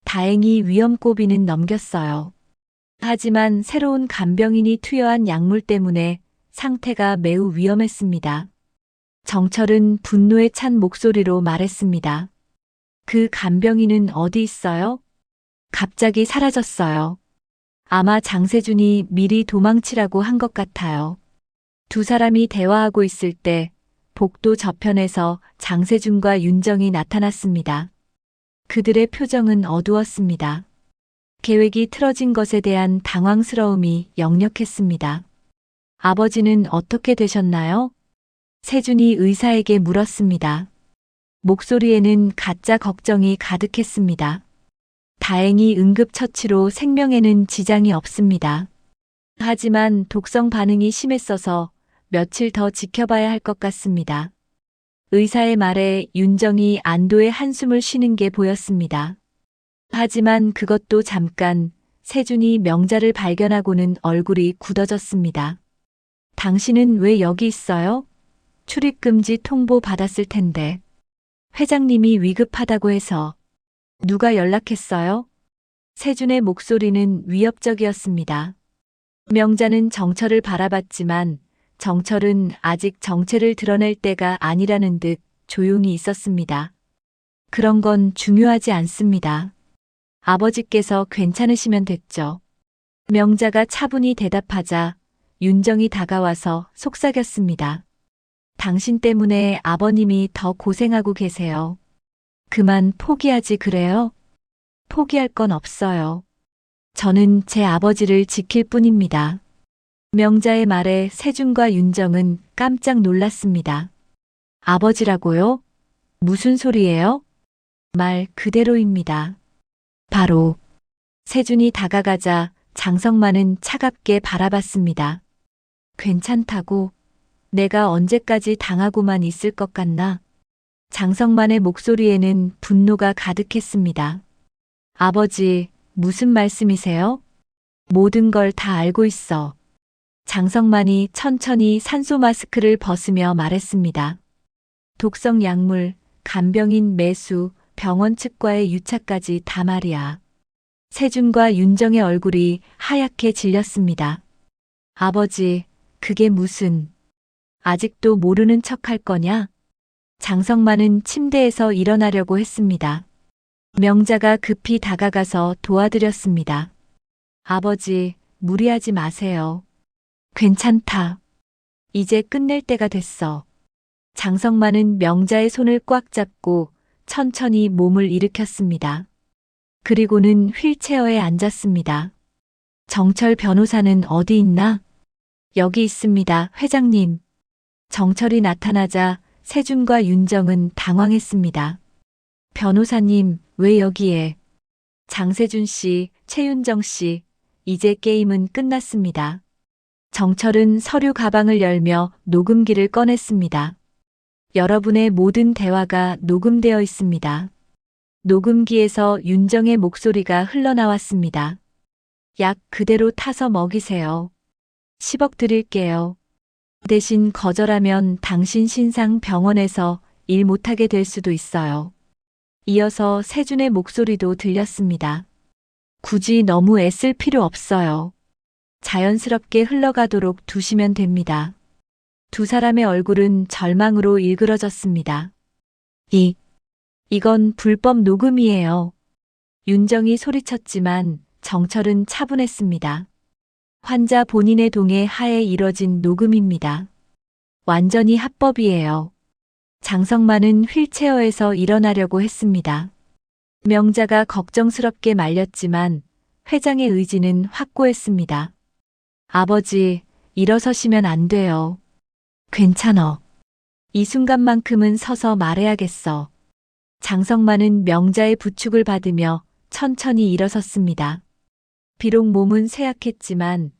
다행히 위험고비는 넘겼어요. 하지만 새로운 간병인이 투여한 약물 때문에 상태가 매우 위험했습니다. 정철은 분노에 찬 목소리로 말했습니다. 그 간병인은 어디 있어요? 갑자기 사라졌어요. 아마 장세준이 미리 도망치라고 한 것 같아요. 두 사람이 대화하고 있을 때 복도 저편에서 장세준과 윤정이 나타났습니다. 그들의 표정은 어두웠습니다. 계획이 틀어진 것에 대한 당황스러움이 역력했습니다. 아버지는 어떻게 되셨나요? 세준이 의사에게 물었습니다. 목소리에는 가짜 걱정이 가득했습니다. 다행히 응급처치로 생명에는 지장이 없습니다. 하지만 독성 반응이 심했어서 며칠 더 지켜봐야 할 것 같습니다. 의사의 말에 윤정이 안도의 한숨을 쉬는 게 보였습니다. 하지만 그것도 잠깐, 세준이 명자를 발견하고는 얼굴이 굳어졌습니다. 당신은 왜 여기 있어요? 출입금지 통보 받았을 텐데. 회장님이 위급하다고 해서. 누가 연락했어요? 세준의 목소리는 위협적이었습니다. 명자는 정철을 바라봤지만 정철은 아직 정체를 드러낼 때가 아니라는 듯 조용히 있었습니다. 그런 건 중요하지 않습니다. 아버지께서 괜찮으시면 됐죠. 명자가 차분히 대답하자 윤정이 다가와서 속삭였습니다. 당신 때문에 아버님이 더 고생하고 계세요. 그만 포기하지 그래요? 포기할 건 없어요. 저는 제 아버지를 지킬 뿐입니다. 명자의 말에 세준과 윤정은 깜짝 놀랐습니다. 아버지라고요? 무슨 소리예요? 말 그대로입니다. 바로 세준이 다가가자 장성만은 차갑게 바라봤습니다. 괜찮다고? 내가 언제까지 당하고만 있을 것 같나? 장성만의 목소리에는 분노가 가득했습니다. 아버지, 무슨 말씀이세요? 모든 걸 다 알고 있어. 장성만이 천천히 산소 마스크를 벗으며 말했습니다. 독성 약물, 간병인 매수, 병원 측과의 유착까지 다 말이야. 세준과 윤정의 얼굴이 하얗게 질렸습니다. 아버지, 그게 무슨... 아직도 모르는 척 할 거냐? 장성만은 침대에서 일어나려고 했습니다. 명자가 급히 다가가서 도와드렸습니다. 아버지, 무리하지 마세요. 괜찮다. 이제 끝낼 때가 됐어. 장성만은 명자의 손을 꽉 잡고 천천히 몸을 일으켰습니다. 그리고는 휠체어에 앉았습니다. 정철 변호사는 어디 있나? 여기 있습니다, 회장님. 정철이 나타나자 세준과 윤정은 당황했습니다. 변호사님, 왜 여기에? 장세준 씨, 최윤정 씨, 이제 게임은 끝났습니다. 정철은 서류 가방을 열며 녹음기를 꺼냈습니다. 여러분의 모든 대화가 녹음되어 있습니다. 녹음기에서 윤정의 목소리가 흘러나왔습니다. 약 그대로 타서 먹이세요. 10억 드릴게요. 대신 거절하면 당신 신상 병원에서 일 못하게 될 수도 있어요. 이어서 세준의 목소리도 들렸습니다. 굳이 너무 애쓸 필요 없어요. 자연스럽게 흘러가도록 두시면 됩니다. 두 사람의 얼굴은 절망으로 일그러졌습니다. 이건 불법 녹음이에요. 윤정이 소리쳤지만 정철은 차분했습니다. 환자 본인의 동의 하에 이뤄진 녹음입니다. 완전히 합법이에요. 장성만은 휠체어에서 일어나려고 했습니다. 명자가 걱정스럽게 말렸지만 회장의 의지는 확고했습니다. 아버지, 일어서시면 안 돼요. 괜찮어. 이 순간만큼은 서서 말해야겠어. 장성만은 명자의 부축을 받으며 천천히 일어섰습니다. 비록 몸은 쇠약했지만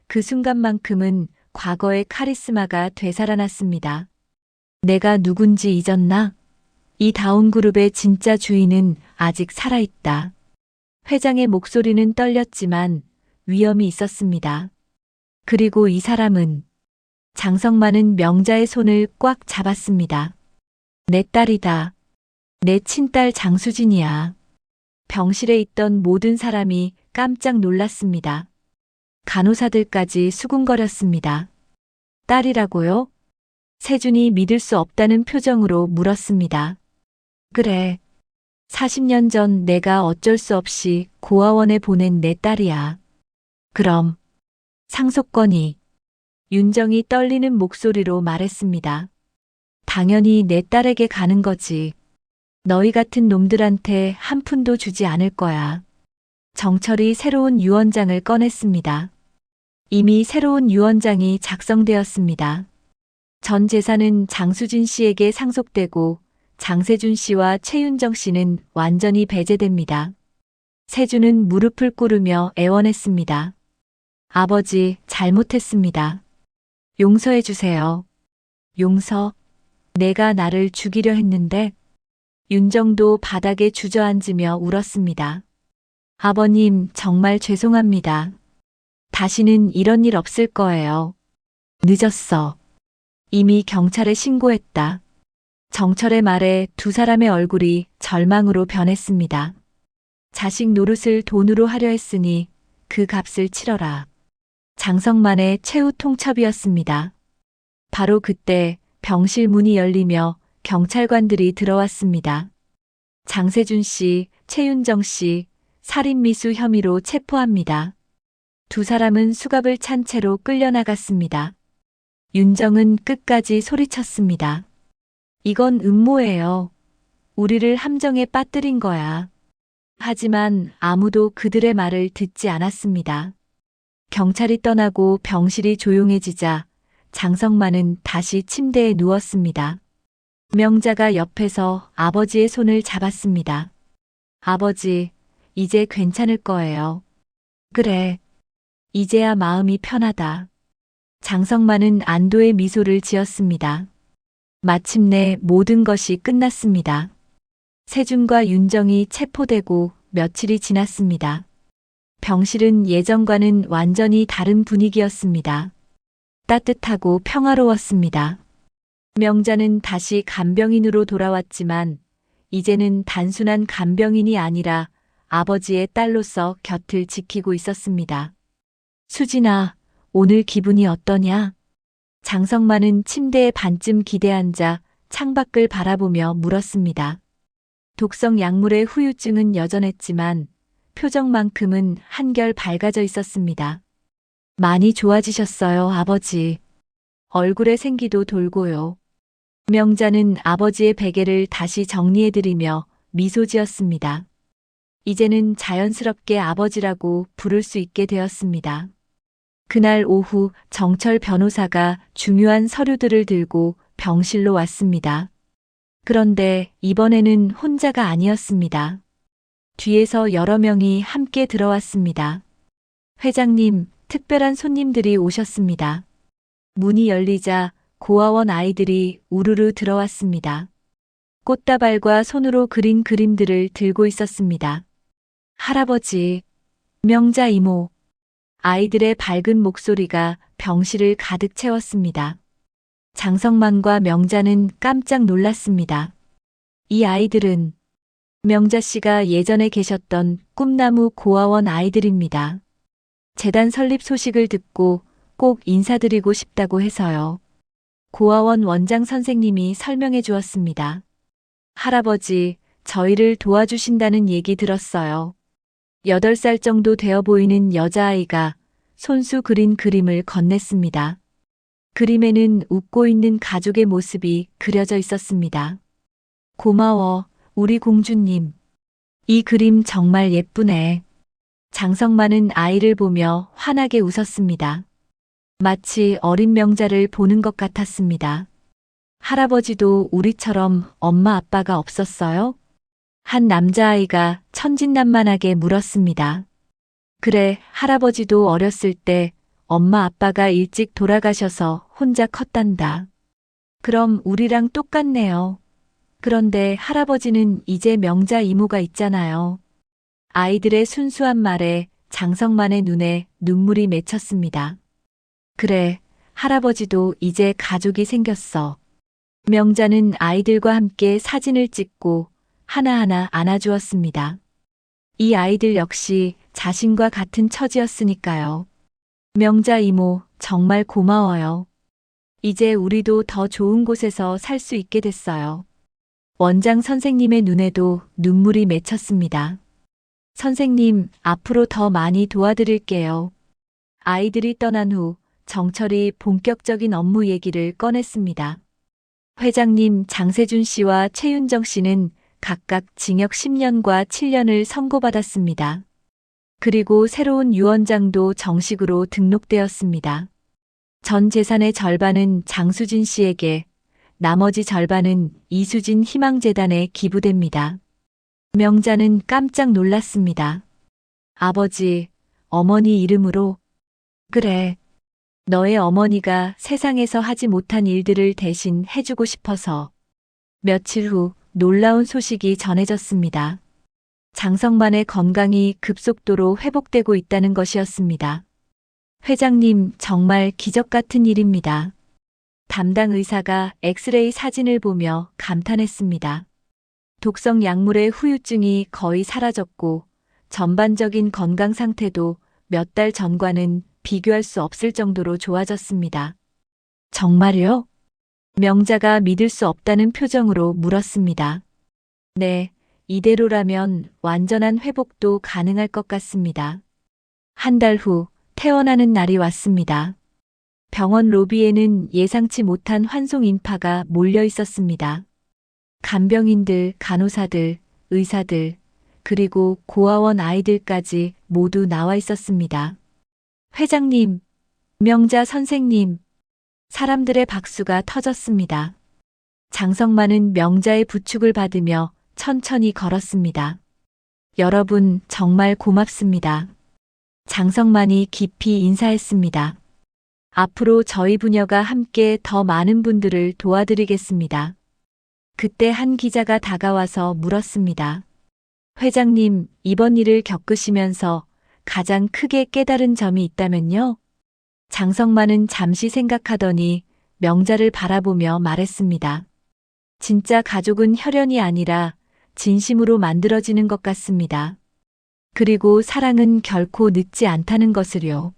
그 순간만큼은 과거의 카리스마가 되살아났습니다. 내가 누군지 잊었나? 이 다운그룹의 진짜 주인은 아직 살아있다. 회장의 목소리는 떨렸지만 위험이 있었습니다. 그리고 이 사람은 장성만은 명자의 손을 꽉 잡았습니다. 내 딸이다. 내 친딸 장수진이야. 병실에 있던 모든 사람이 깜짝 놀랐습니다. 간호사들까지 수군거렸습니다. 딸이라고요? 세준이 믿을 수 없다는 표정으로 물었습니다. 그래. 40년 전 내가 어쩔 수 없이 고아원에 보낸 내 딸이야. 그럼 상속권이 윤정이 떨리는 목소리로 말했습니다. 당연히 내 딸에게 가는 거지. 너희 같은 놈들한테 한 푼도 주지 않을 거야. 정철이 새로운 유언장을 꺼냈습니다. 이미 새로운 유언장이 작성되었습니다. 전 재산은 장수진 씨에게 상속되고 장세준 씨와 최윤정 씨는 완전히 배제됩니다. 세준은 무릎을 꿇으며 애원했습니다. 아버지, 잘못했습니다. 용서해 주세요. 용서? 내가 나를 죽이려 했는데. 윤정도 바닥에 주저앉으며 울었습니다. 아버님, 정말 죄송합니다. 다시는 이런 일 없을 거예요. 늦었어. 이미 경찰에 신고했다. 정철의 말에 두 사람의 얼굴이 절망으로 변했습니다. 자식 노릇을 돈으로 하려 했으니 그 값을 치러라. 장성만의 최후 통첩이었습니다. 바로 그때 병실 문이 열리며 경찰관들이 들어왔습니다. 장세준 씨, 최윤정 씨, 살인미수 혐의로 체포합니다. 두 사람은 수갑을 찬 채로 끌려나갔습니다. 윤정은 끝까지 소리쳤습니다. 이건 음모예요. 우리를 함정에 빠뜨린 거야. 하지만 아무도 그들의 말을 듣지 않았습니다. 경찰이 떠나고 병실이 조용해지자 장성만은 다시 침대에 누웠습니다. 명자가 옆에서 아버지의 손을 잡았습니다. 아버지, 이제 괜찮을 거예요. 그래. 이제야 마음이 편하다. 장성만은 안도의 미소를 지었습니다. 마침내 모든 것이 끝났습니다. 세준과 윤정이 체포되고 며칠이 지났습니다. 병실은 예전과는 완전히 다른 분위기였습니다. 따뜻하고 평화로웠습니다. 명자는 다시 간병인으로 돌아왔지만 이제는 단순한 간병인이 아니라 아버지의 딸로서 곁을 지키고 있었습니다. 수진아, 오늘 기분이 어떠냐? 장성만은 침대에 반쯤 기대앉아 창밖을 바라보며 물었습니다. 독성 약물의 후유증은 여전했지만 표정만큼은 한결 밝아져 있었습니다. 많이 좋아지셨어요, 아버지. 얼굴에 생기도 돌고요. 명자는 아버지의 베개를 다시 정리해드리며 미소 지었습니다. 이제는 자연스럽게 아버지라고 부를 수 있게 되었습니다. 그날 오후 정철 변호사가 중요한 서류들을 들고 병실로 왔습니다. 그런데 이번에는 혼자가 아니었습니다. 뒤에서 여러 명이 함께 들어왔습니다. 회장님, 특별한 손님들이 오셨습니다. 문이 열리자 고아원 아이들이 우르르 들어왔습니다. 꽃다발과 손으로 그린 그림들을 들고 있었습니다. 할아버지, 명자 이모, 아이들의 밝은 목소리가 병실을 가득 채웠습니다. 장성만과 명자는 깜짝 놀랐습니다. 이 아이들은 명자 씨가 예전에 계셨던 꿈나무 고아원 아이들입니다. 재단 설립 소식을 듣고 꼭 인사드리고 싶다고 해서요. 고아원 원장 선생님이 설명해 주었습니다. 할아버지, 저희를 도와주신다는 얘기 들었어요. 8살 정도 되어 보이는 여자아이가 손수 그린 그림을 건넸습니다. 그림에는 웃고 있는 가족의 모습이 그려져 있었습니다. 고마워, 우리 공주님. 이 그림 정말 예쁘네. 장성만은 아이를 보며 환하게 웃었습니다. 마치 어린 명자를 보는 것 같았습니다. 할아버지도 우리처럼 엄마 아빠가 없었어요? 한 남자아이가 천진난만하게 물었습니다. 그래, 할아버지도 어렸을 때 엄마 아빠가 일찍 돌아가셔서 혼자 컸단다. 그럼 우리랑 똑같네요. 그런데 할아버지는 이제 명자 이모가 있잖아요. 아이들의 순수한 말에 장성만의 눈에 눈물이 맺혔습니다. 그래, 할아버지도 이제 가족이 생겼어. 명자는 아이들과 함께 사진을 찍고 하나하나 안아주었습니다. 이 아이들 역시 자신과 같은 처지였으니까요. 명자 이모, 정말 고마워요. 이제 우리도 더 좋은 곳에서 살 수 있게 됐어요. 원장 선생님의 눈에도 눈물이 맺혔습니다. 선생님, 앞으로 더 많이 도와드릴게요. 아이들이 떠난 후 정철이 본격적인 업무 얘기를 꺼냈습니다. 회장님 장세준 씨와 최윤정 씨는 각각 징역 10년과 7년을 선고받았습니다. 그리고 새로운 유언장도 정식으로 등록되었습니다. 전 재산의 절반은 장수진 씨에게, 나머지 절반은 이수진 희망재단에 기부됩니다. 명자는 깜짝 놀랐습니다. 아버지, 어머니 이름으로? 그래. 너의 어머니가 세상에서 하지 못한 일들을 대신 해주고 싶어서. 며칠 후 놀라운 소식이 전해졌습니다. 장성만의 건강이 급속도로 회복되고 있다는 것이었습니다. 회장님, 정말 기적 같은 일입니다. 담당 의사가 엑스레이 사진을 보며 감탄했습니다. 독성 약물의 후유증이 거의 사라졌고 전반적인 건강 상태도 몇 달 전과는 비교할 수 없을 정도로 좋아졌습니다. 정말요? 명자가 믿을 수 없다는 표정으로 물었습니다. 네, 이대로라면 완전한 회복도 가능할 것 같습니다. 한 달 후 퇴원하는 날이 왔습니다. 병원 로비에는 예상치 못한 환송 인파가 몰려 있었습니다. 간병인들, 간호사들, 의사들, 그리고 고아원 아이들까지 모두 나와 있었습니다. 회장님, 명자 선생님, 사람들의 박수가 터졌습니다. 장성만은 명자의 부축을 받으며 천천히 걸었습니다. 여러분, 정말 고맙습니다. 장성만이 깊이 인사했습니다. 앞으로 저희 부녀가 함께 더 많은 분들을 도와드리겠습니다. 그때 한 기자가 다가와서 물었습니다. 회장님, 이번 일을 겪으시면서 가장 크게 깨달은 점이 있다면요? 장성만은 잠시 생각하더니 명자를 바라보며 말했습니다. 진짜 가족은 혈연이 아니라 진심으로 만들어지는 것 같습니다. 그리고 사랑은 결코 늦지 않다는 것을요.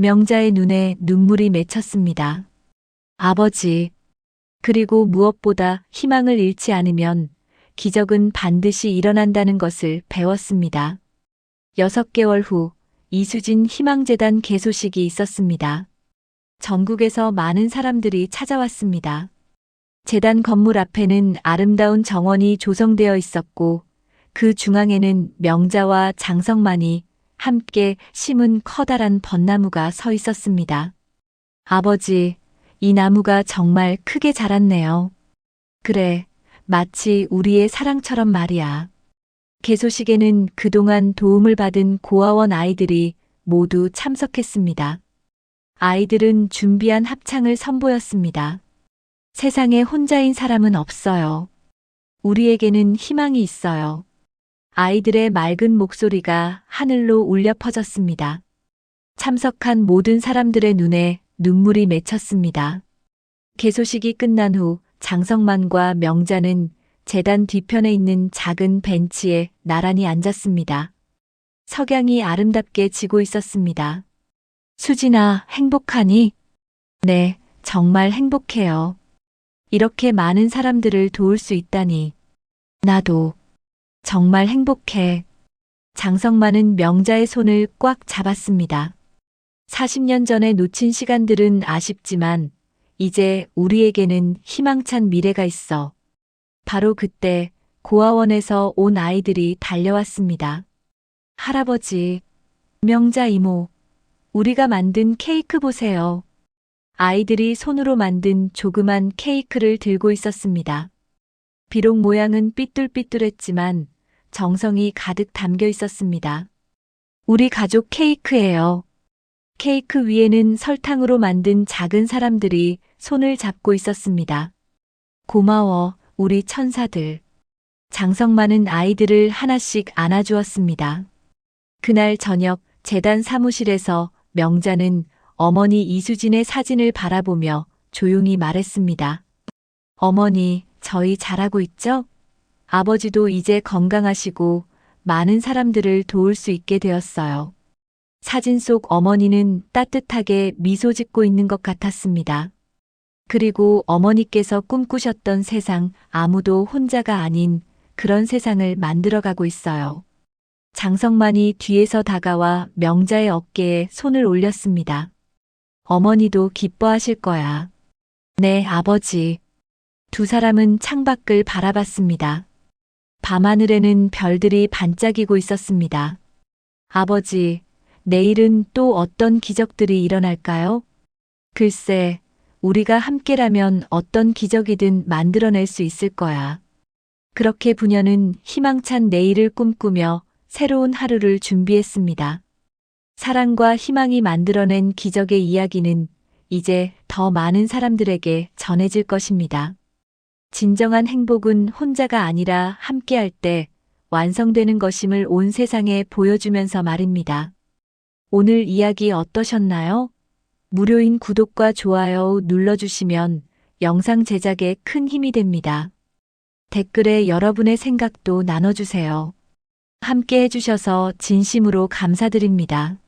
명자의 눈에 눈물이 맺혔습니다. 아버지, 그리고 무엇보다 희망을 잃지 않으면 기적은 반드시 일어난다는 것을 배웠습니다. 6개월 후 이수진 희망재단 개소식이 있었습니다. 전국에서 많은 사람들이 찾아왔습니다. 재단 건물 앞에는 아름다운 정원이 조성되어 있었고 그 중앙에는 명자와 장성만이 함께 심은 커다란 벚나무가 서 있었습니다. 아버지, 이 나무가 정말 크게 자랐네요. 그래, 마치 우리의 사랑처럼 말이야. 개소식에는 그동안 도움을 받은 고아원 아이들이 모두 참석했습니다. 아이들은 준비한 합창을 선보였습니다. 세상에 혼자인 사람은 없어요. 우리에게는 희망이 있어요. 아이들의 맑은 목소리가 하늘로 울려 퍼졌습니다. 참석한 모든 사람들의 눈에 눈물이 맺혔습니다. 개소식이 끝난 후 장성만과 명자는 재단 뒤편에 있는 작은 벤치에 나란히 앉았습니다. 석양이 아름답게 지고 있었습니다. 수진아, 행복하니? 네, 정말 행복해요. 이렇게 많은 사람들을 도울 수 있다니. 나도 정말 행복해. 장성만은 명자의 손을 꽉 잡았습니다. 40년 전에 놓친 시간들은 아쉽지만 이제 우리에게는 희망찬 미래가 있어. 바로 그때 고아원에서 온 아이들이 달려왔습니다. 할아버지, 명자 이모, 우리가 만든 케이크 보세요. 아이들이 손으로 만든 조그만 케이크를 들고 있었습니다. 비록 모양은 삐뚤삐뚤했지만 정성이 가득 담겨 있었습니다. 우리 가족 케이크예요. 케이크 위에는 설탕으로 만든 작은 사람들이 손을 잡고 있었습니다. 고마워, 우리 천사들. 장성만은 아이들을 하나씩 안아주었습니다. 그날 저녁 재단 사무실에서 명자는 어머니 이수진의 사진을 바라보며 조용히 말했습니다. 어머니, 저희 잘하고 있죠? 아버지도 이제 건강하시고 많은 사람들을 도울 수 있게 되었어요. 사진 속 어머니는 따뜻하게 미소 짓고 있는 것 같았습니다. 그리고 어머니께서 꿈꾸셨던 세상, 아무도 혼자가 아닌 그런 세상을 만들어가고 있어요. 장성만이 뒤에서 다가와 명자의 어깨에 손을 올렸습니다. 어머니도 기뻐하실 거야. 네, 아버지. 두 사람은 창밖을 바라봤습니다. 밤하늘에는 별들이 반짝이고 있었습니다. 아버지, 내일은 또 어떤 기적들이 일어날까요? 글쎄, 우리가 함께라면 어떤 기적이든 만들어낼 수 있을 거야. 그렇게 부녀는 희망찬 내일을 꿈꾸며 새로운 하루를 준비했습니다. 사랑과 희망이 만들어낸 기적의 이야기는 이제 더 많은 사람들에게 전해질 것입니다. 진정한 행복은 혼자가 아니라 함께할 때 완성되는 것임을 온 세상에 보여주면서 말입니다. 오늘 이야기 어떠셨나요? 무료인 구독과 좋아요 눌러주시면 영상 제작에 큰 힘이 됩니다. 댓글에 여러분의 생각도 나눠주세요. 함께 해주셔서 진심으로 감사드립니다.